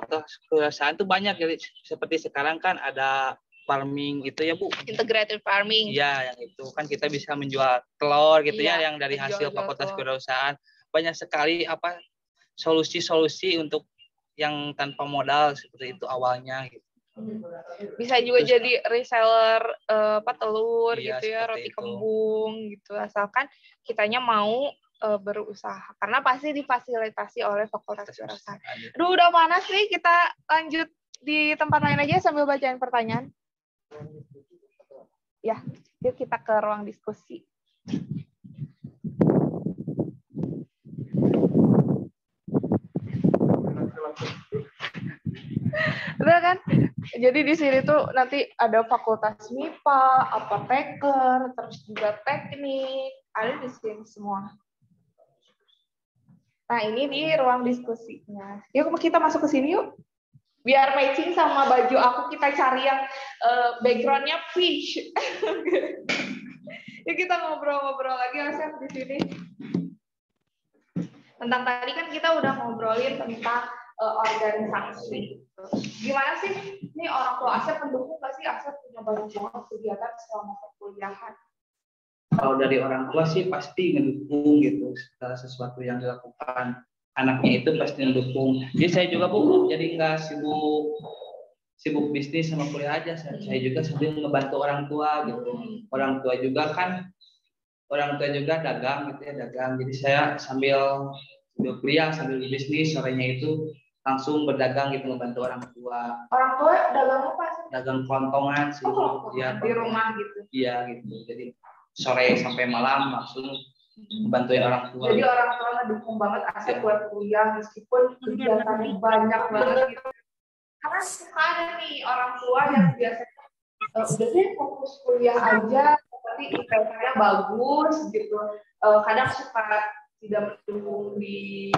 perusahaan itu banyak. Jadi seperti sekarang kan ada farming gitu ya Bu. Integrated farming. Iya, yang itu kan kita bisa menjual telur gitu Iya, ya yang dari hasil fakultas telur. kewirausahaan. Banyak sekali apa solusi-solusi untuk yang tanpa modal seperti itu awalnya gitu. Bisa juga jadi reseller telur Iya, gitu ya, seperti roti itu. kembung gitu, asalkan kitanya mau berusaha karena pasti difasilitasi oleh fakultas kewirausahaan. Aduh, udah panas nih, kita lanjut di tempat lain aja sambil bacain pertanyaan. Ya, yuk kita ke ruang diskusi. Udah kan? Jadi di sini tuh nanti ada fakultas MIPA, apoteker, terus juga teknik, ada di sini semua. Nah, ini di ruang diskusinya. Yuk kita masuk ke sini yuk. Biar matching sama baju aku, kita cari yang background-nya peach. Yuk kita ngobrol-ngobrol lagi Asep di sini. Tentang tadi kan kita udah ngobrolin tentang organisasi. Gimana sih? Ini orang tua Asep mendukung nggak sih Asep punya banyak banget kegiatan selama perkuliahan? Kalau dari orang tua sih pasti ngedukung gitu segala sesuatu yang dilakukan anaknya itu pasti ngedukung. Jadi saya juga Bu, jadi nggak sibuk bisnis sama kuliah aja. Saya juga sambil ngebantu orang tua gitu. Orang tua juga dagang gitu ya, dagang. Jadi saya sambil kuliah sambil bisnis, sorenya itu langsung berdagang gitu ngebantu orang tua. Orang tua dagang apa sih? Dagang kelontongan sih. Ya, di rumah gitu. Iya gitu. Jadi sore sampai malam langsung membantuin orang tua. Jadi orang tua ngedukung banget Asep buat kuliah meskipun kegiatannya banyak banget gitu. Karena suka ada nih orang tua yang biasanya udah deh fokus kuliah aja, tapi IPK-nya bagus gitu. Kadang suka tidak mendukung di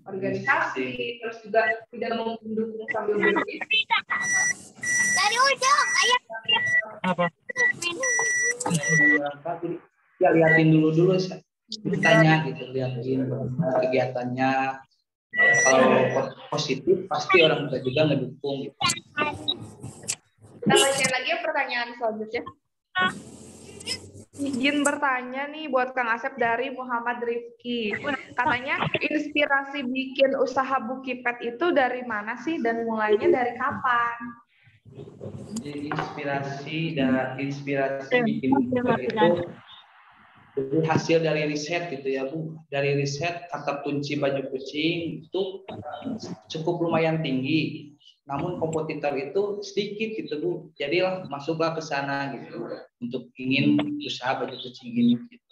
organisasi, terus juga tidak mendukung sambil berbisnis. Dari ujung, ayo. Apa? Ya liatin dulu tanya gitu, liatin kegiatannya. Kalau positif pasti orang tua juga ngedukung gitu. Kita bacain lagi pertanyaan selanjutnya. Izin bertanya nih buat Kang Asep dari Muhammad Rifki. Katanya inspirasi bikin usaha Bukipet itu dari mana sih dan mulainya dari kapan? Jadi inspirasi bikin Bukipet itu hasil dari riset gitu ya Bu. Dari riset kata kunci baju kucing itu cukup lumayan tinggi. Namun kompetitor itu sedikit gitu Bu. Jadilah masuklah ke sana gitu untuk ingin usaha baju kucing ini gitu.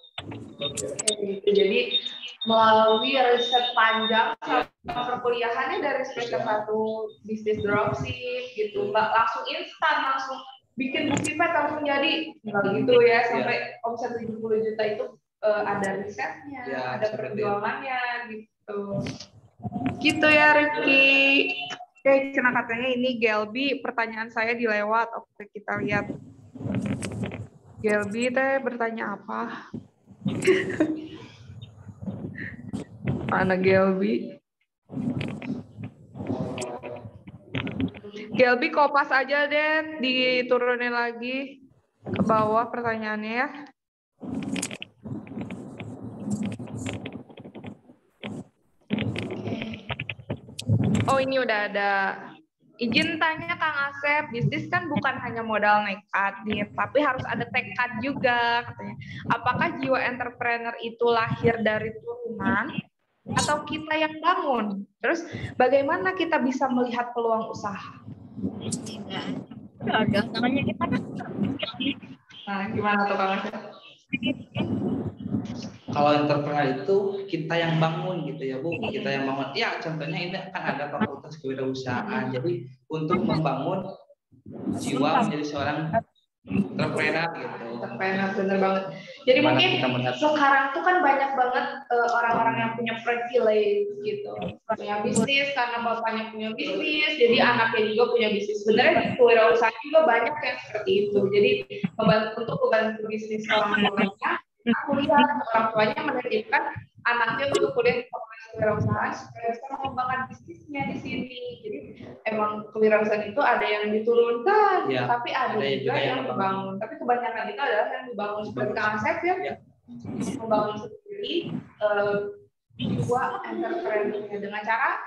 Jadi melalui riset panjang sama perkuliahannya dari semester 1 bisnis dropship gitu, nggak langsung instan langsung bikin Bukipet langsung jadi nggak gitu ya, sampai omset 70 juta itu ada risetnya, ada perjuangannya gitu. Gitu ya Rifki. Oke, karena katanya ini Gelbi, pertanyaan saya dilewat. Oke, kita lihat. Gelbi teh bertanya apa? Mana Gelbi? Gelbi kopas aja deh, diturunin lagi ke bawah pertanyaannya ya. Oh, ini udah ada. Izin tanya Kang Asep, bisnis kan bukan hanya modal nekat nih, tapi harus ada tekad juga katanya. Apakah jiwa entrepreneur itu lahir dari turunan atau kita yang bangun? Terus bagaimana kita bisa melihat peluang usaha? Nah, gimana tuh Kang Asep? Kalau entrepreneur itu kita yang bangun gitu ya Bu, kita yang bangun. Ya contohnya ini kan ada fakultas kewirausahaan. Jadi untuk membangun jiwa menjadi seorang entrepreneur gitu. Entrepreneur bener banget. Jadi Gimana mungkin kita melihat? sekarang tuh kan banyak banget orang-orang yang punya privilege gitu, punya bisnis karena bapaknya punya bisnis, jadi anaknya juga punya bisnis. Sebenarnya di kewirausahaan juga banyak yang seperti itu. Jadi untuk membantu bisnis orang tuanya, kuliah orang tuanya menitipkan anaknya untuk kuliah di kewirausahaan supaya bisa mengembangkan bisnisnya di sini. Jadi emang kewirausahaan itu ada yang diturunkan, Ya, tapi ada juga yang dibangun. dibangun. Tapi kebanyakan itu adalah yang dibangun seperti Kang Asep ya, membangun sendiri jiwa entrepreneur dengan cara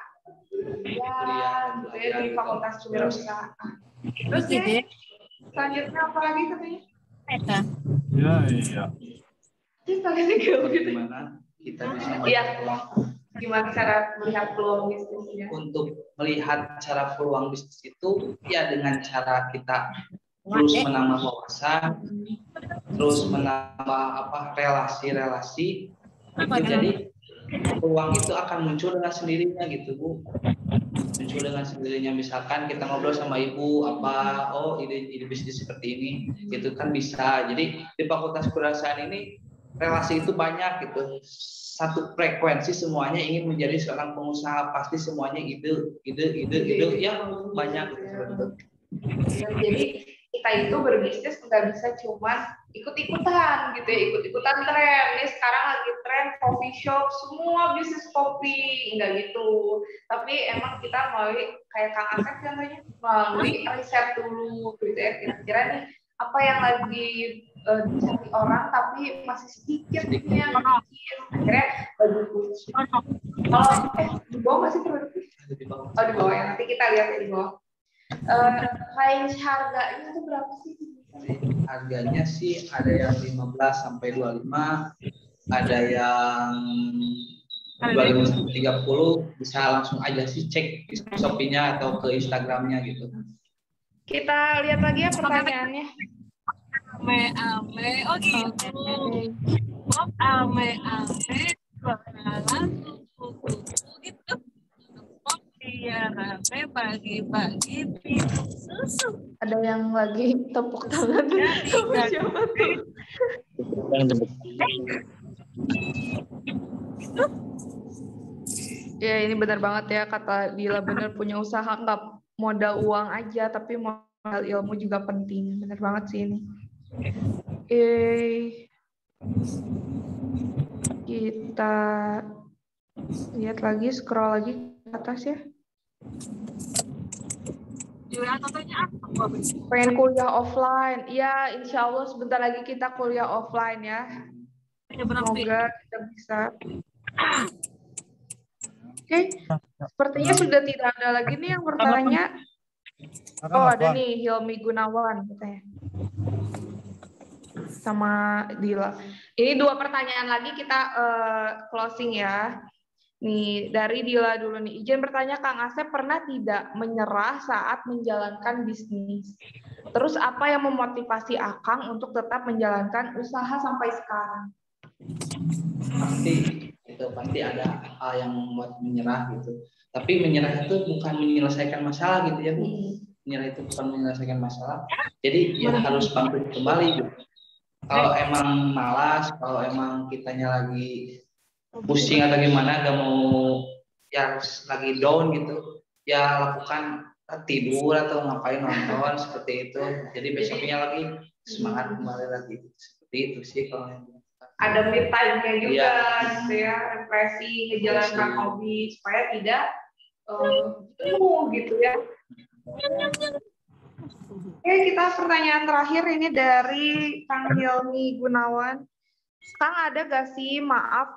gitu ya di fakultas kewirausahaan. Terus ya, selanjutnya apa lagi katanya? Ya, iya. Gimana kita bisa gimana cara melihat peluang bisnisnya? Untuk melihat cara peluang bisnis itu ya dengan cara kita terus menambah wawasan, terus menambah relasi-relasi. Jadi peluang itu akan muncul dengan sendirinya gitu Bu. Muncul dengan sendirinya, misalkan kita ngobrol sama ibu ide bisnis seperti ini gitu kan bisa. Jadi di fakultas kewirausahaan ini relasi itu banyak gitu, satu frekuensi semuanya ingin menjadi seorang pengusaha, pasti semuanya ide yang banyak gitu. Jadi kita itu berbisnis nggak bisa cuma ikut-ikutan gitu ya, ikut-ikutan tren. Ini sekarang lagi tren coffee shop, semua bisnis kopi, nggak gitu. Tapi emang kita melalui kayak Kang Asep contohnya, melalui riset dulu gitu ya, kira-kira nih apa yang lagi dicari orang tapi masih sedikit nih yang bikin. Akhirnya baju kunci. Kalau di bawah masih produktif? Di bawah ya, nanti kita lihat ya di bawah. Range harganya itu berapa sih? Harganya sih ada yang 15 sampai 25, ada yang 25 sampai 30, bisa langsung aja sih cek di Shopee-nya atau ke Instagram-nya gitu. Kita lihat lagi ya pertanyaannya. Ame-ame, oh gitu. Ame-ame, bakalan kuku gitu. Iya, rame pagi-pagi minum susu. Ada yang lagi tepuk tangan. Siapa tuh? Ya ini benar banget ya kata Dila, benar punya usaha nggak modal uang aja tapi modal ilmu juga penting. Benar banget sih ini. Kita lihat lagi, scroll lagi ke atas ya. Pengen kuliah offline. Ya, insya Allah sebentar lagi kita kuliah offline ya. Semoga kita bisa. Oke, sepertinya sudah tidak ada lagi nih yang bertanya. Oh, ada nih Hilmi Gunawan katanya. Sama Dila. Ini 2 pertanyaan lagi kita closing ya. Nih, dari Dila dulu nih. Izin bertanya, Kang Asep pernah tidak menyerah saat menjalankan bisnis? Terus apa yang memotivasi Akang untuk tetap menjalankan usaha sampai sekarang? Pasti ada hal yang membuat menyerah gitu. Tapi menyerah itu bukan menyelesaikan masalah gitu ya Bu. Menyerah itu bukan menyelesaikan masalah. Jadi ya harus bangkit kembali gitu. Kalau emang malas, kalau emang kitanya lagi pusing atau gimana, gak mau ya lagi down gitu, ya lakukan tidur atau ngapain nonton seperti itu. Jadi besoknya lagi semangat kembali lagi. Seperti itu sih kalau ada me time-nya juga gitu ya, refreshing, ngejalankan hobi supaya tidak gitu ya. Oke, kita pertanyaan terakhir ini dari Kang Hilmi Gunawan. Kang, ada gak sih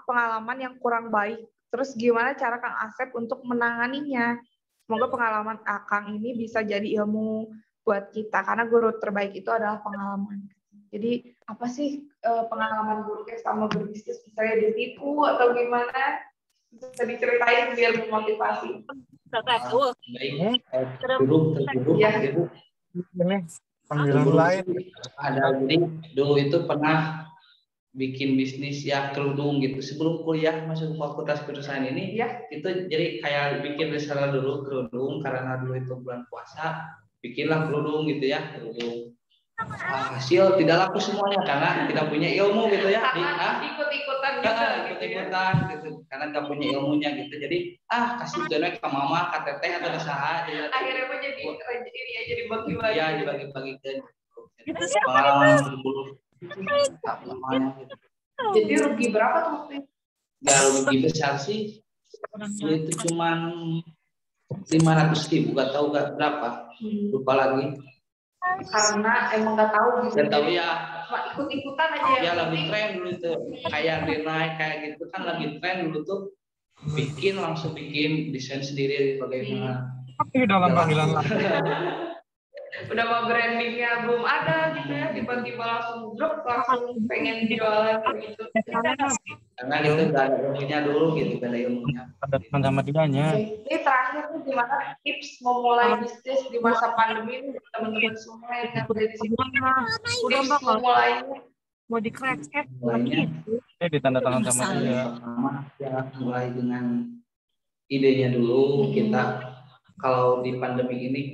pengalaman yang kurang baik? Terus gimana cara Kang Asep untuk menanganinya? Semoga pengalaman Akang ini bisa jadi ilmu buat kita, karena guru terbaik itu adalah pengalaman. Jadi apa sih pengalaman buruknya sama berbisnis? Misalnya ditipu atau gimana? Bisa diceritain biar memotivasi. terburuk Ya. Panggilan lain. Ada, jadi dulu itu pernah bikin bisnis ya kerudung gitu sebelum kuliah masuk fakultas perusahaan ini ya itu jadi kayak bikin reseller dulu kerudung karena dulu itu bulan puasa bikinlah kerudung gitu ya kerudung hasil tidak laku semuanya karena tidak punya ilmu gitu ya ikut-ikutan gitu karena nggak punya ilmunya gitu jadi kasih jodoh ke mama ke teteh atau ke saha akhirnya mah jadi ini ya jadi bagi-bagi ya dibagi-bagikan pengalaman berbulu. Jadi rugi berapa tuh waktu itu? Gak rugi besar sih. Itu cuma 500.000, gak tahu gak berapa. Lupa lagi. Karena emang gak tahu gitu. Gak tahu ya. Ikut-ikutan aja ya. Ya lagi tren dulu tuh. Kayak naik kayak gitu kan lagi tren dulu tuh. Langsung bikin desain sendiri bagaimana. Tapi dalam panggilan udah mau brandingnya belum ada gitu ya tiba-tiba langsung drop langsung pengen jualan gitu karena itu gak ada ilmunya dulu gitu gak ada ilmunya sama tidaknya. Ini terakhir tuh gimana tips memulai bisnis di masa pandemi ini teman-teman semua yang ada di sini tips memulainya mau di crack mulainya ditanda tangan sama dia ya mulai dengan idenya dulu kita kalau di pandemi ini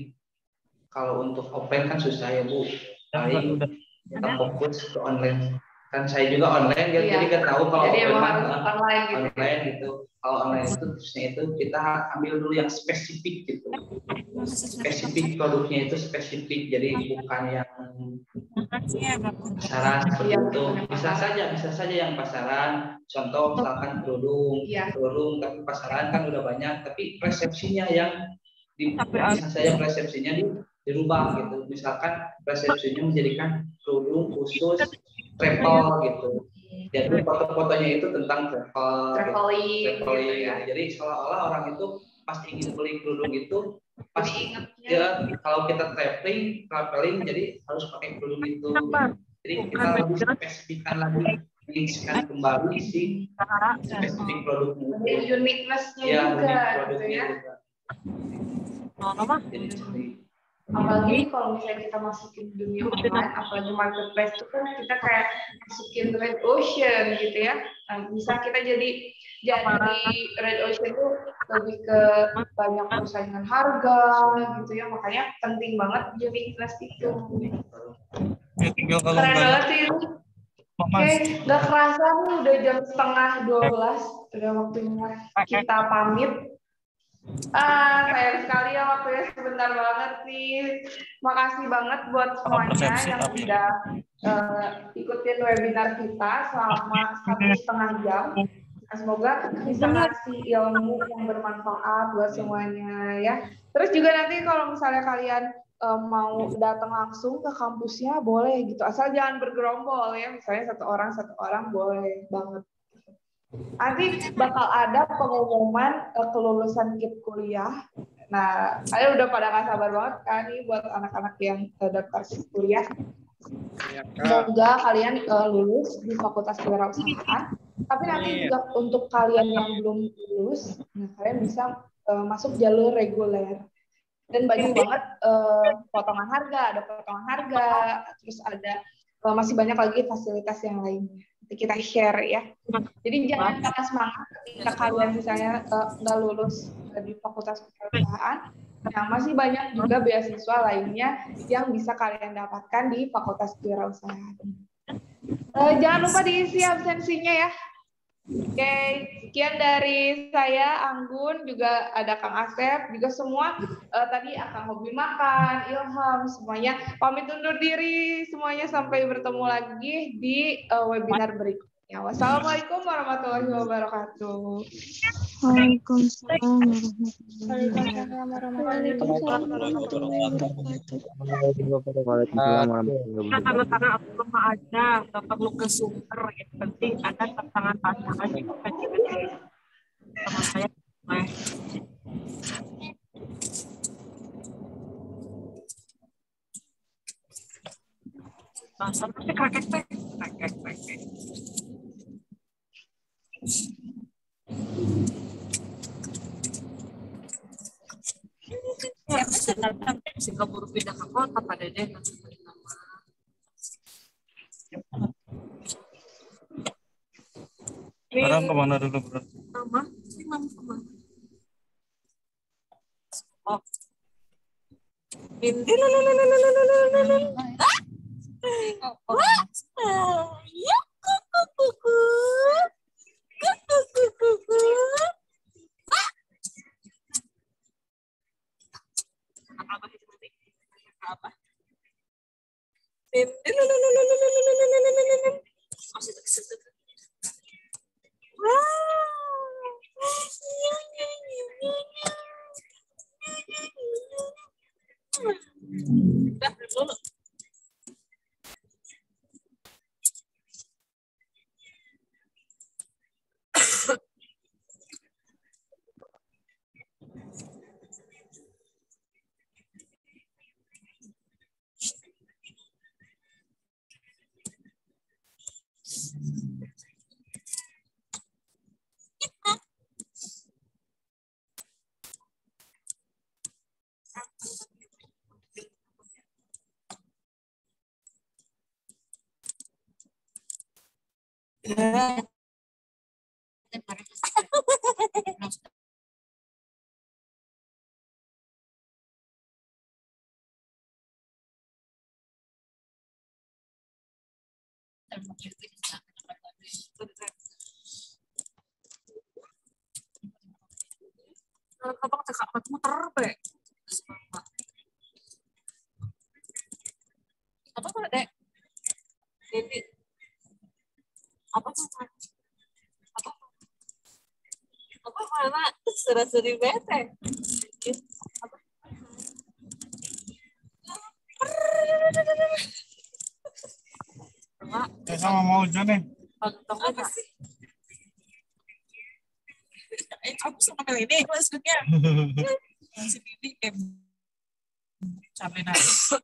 kalau untuk offline kan susah ya Bu, paling kita fokus ke online. Kan saya juga online, jadi nggak tahu kalau online gitu. Kalau online itu tipsnya itu kita ambil dulu yang spesifik gitu. Spesifik produknya itu spesifik, jadi bukan yang pasaran seperti itu. Bisa saja yang pasaran. Contoh misalkan kerudung, tapi pasaran kan udah banyak, tapi resepsinya yang bisa saja resepsinya dirubah gitu, misalkan resepsinya menjadikan kerudung khusus travel gitu, jadi foto-fotonya itu tentang traveling gitu ya. Jadi seolah-olah orang itu pas ingin beli kerudung itu pasti ya kalau kita traveling jadi harus pakai kerudung itu, jadi kita lebih spesifikkan lagi, mengisikan kembali si spesifik produknya, uniqueness-nya juga gitu ya. Apalagi kalau misalnya kita masukin dunia online, apalagi marketplace itu kan kita kayak masukin red ocean gitu ya. Nah, bisa kita jadi red ocean itu lebih ke banyak persaingan harga gitu ya. Makanya penting banget uniqueness itu. Keren banget sih itu. Oke, gak kerasa nih udah jam 11:30, udah waktunya kita pamit. Sayang sekali ya waktunya sebentar banget nih. Makasih banget buat semuanya yang sudah ikutin webinar kita selama 1,5 jam. Semoga bisa ngasih ilmu yang bermanfaat buat semuanya ya. Terus juga nanti kalau misalnya kalian mau datang langsung ke kampusnya boleh gitu. Asal jangan bergerombol ya. Misalnya satu orang boleh banget. Nanti bakal ada pengumuman kelulusan KIP kuliah. Nah, kalian udah pada nggak sabar banget kan nih buat anak-anak yang daftar KIP kuliah. Semoga kalian lulus di Fakultas Kewirausahaan. Tapi nanti juga untuk kalian yang belum lulus, nah kalian bisa masuk jalur reguler. Dan banyak banget potongan harga, terus ada masih banyak lagi fasilitas yang lainnya. Kita share ya. Jadi jangan patah semangat ketika kalian misalnya nggak lulus di Fakultas Kewirausahaan. Nah, masih banyak juga beasiswa lainnya yang bisa kalian dapatkan di Fakultas Kewirausahaan. Jangan lupa diisi absensinya ya. Oke, sekian dari saya, Anggun, juga ada Kang Asep, juga semua tadi akan hobi makan, Ilham, semuanya pamit undur diri, semuanya sampai bertemu lagi di webinar berikutnya. Wassalamualaikum warahmatullahi wabarakatuh. Waalaikumsalam warahmatullahi wabarakatuh. Tantangan aku rumah aja, nggak perlu ke sumber. Yang penting ada tantangan-tantangan yang kecil-kecil. Sama saya, sampai kakek. Ya, Singapura pindah ke kota pada deh. Sekarang kemana dulu, bro? Mama, ini mama kemana? Oh. Ini apa? Udah dulu. Abang cakap muter be. Apa tuh dek? Jadi apa tuh? Apa mana serah-seri bete? Sama mau hujan nih. Apa sih? Aku sama ini maksudnya. Masih ini kayak cabai nasi.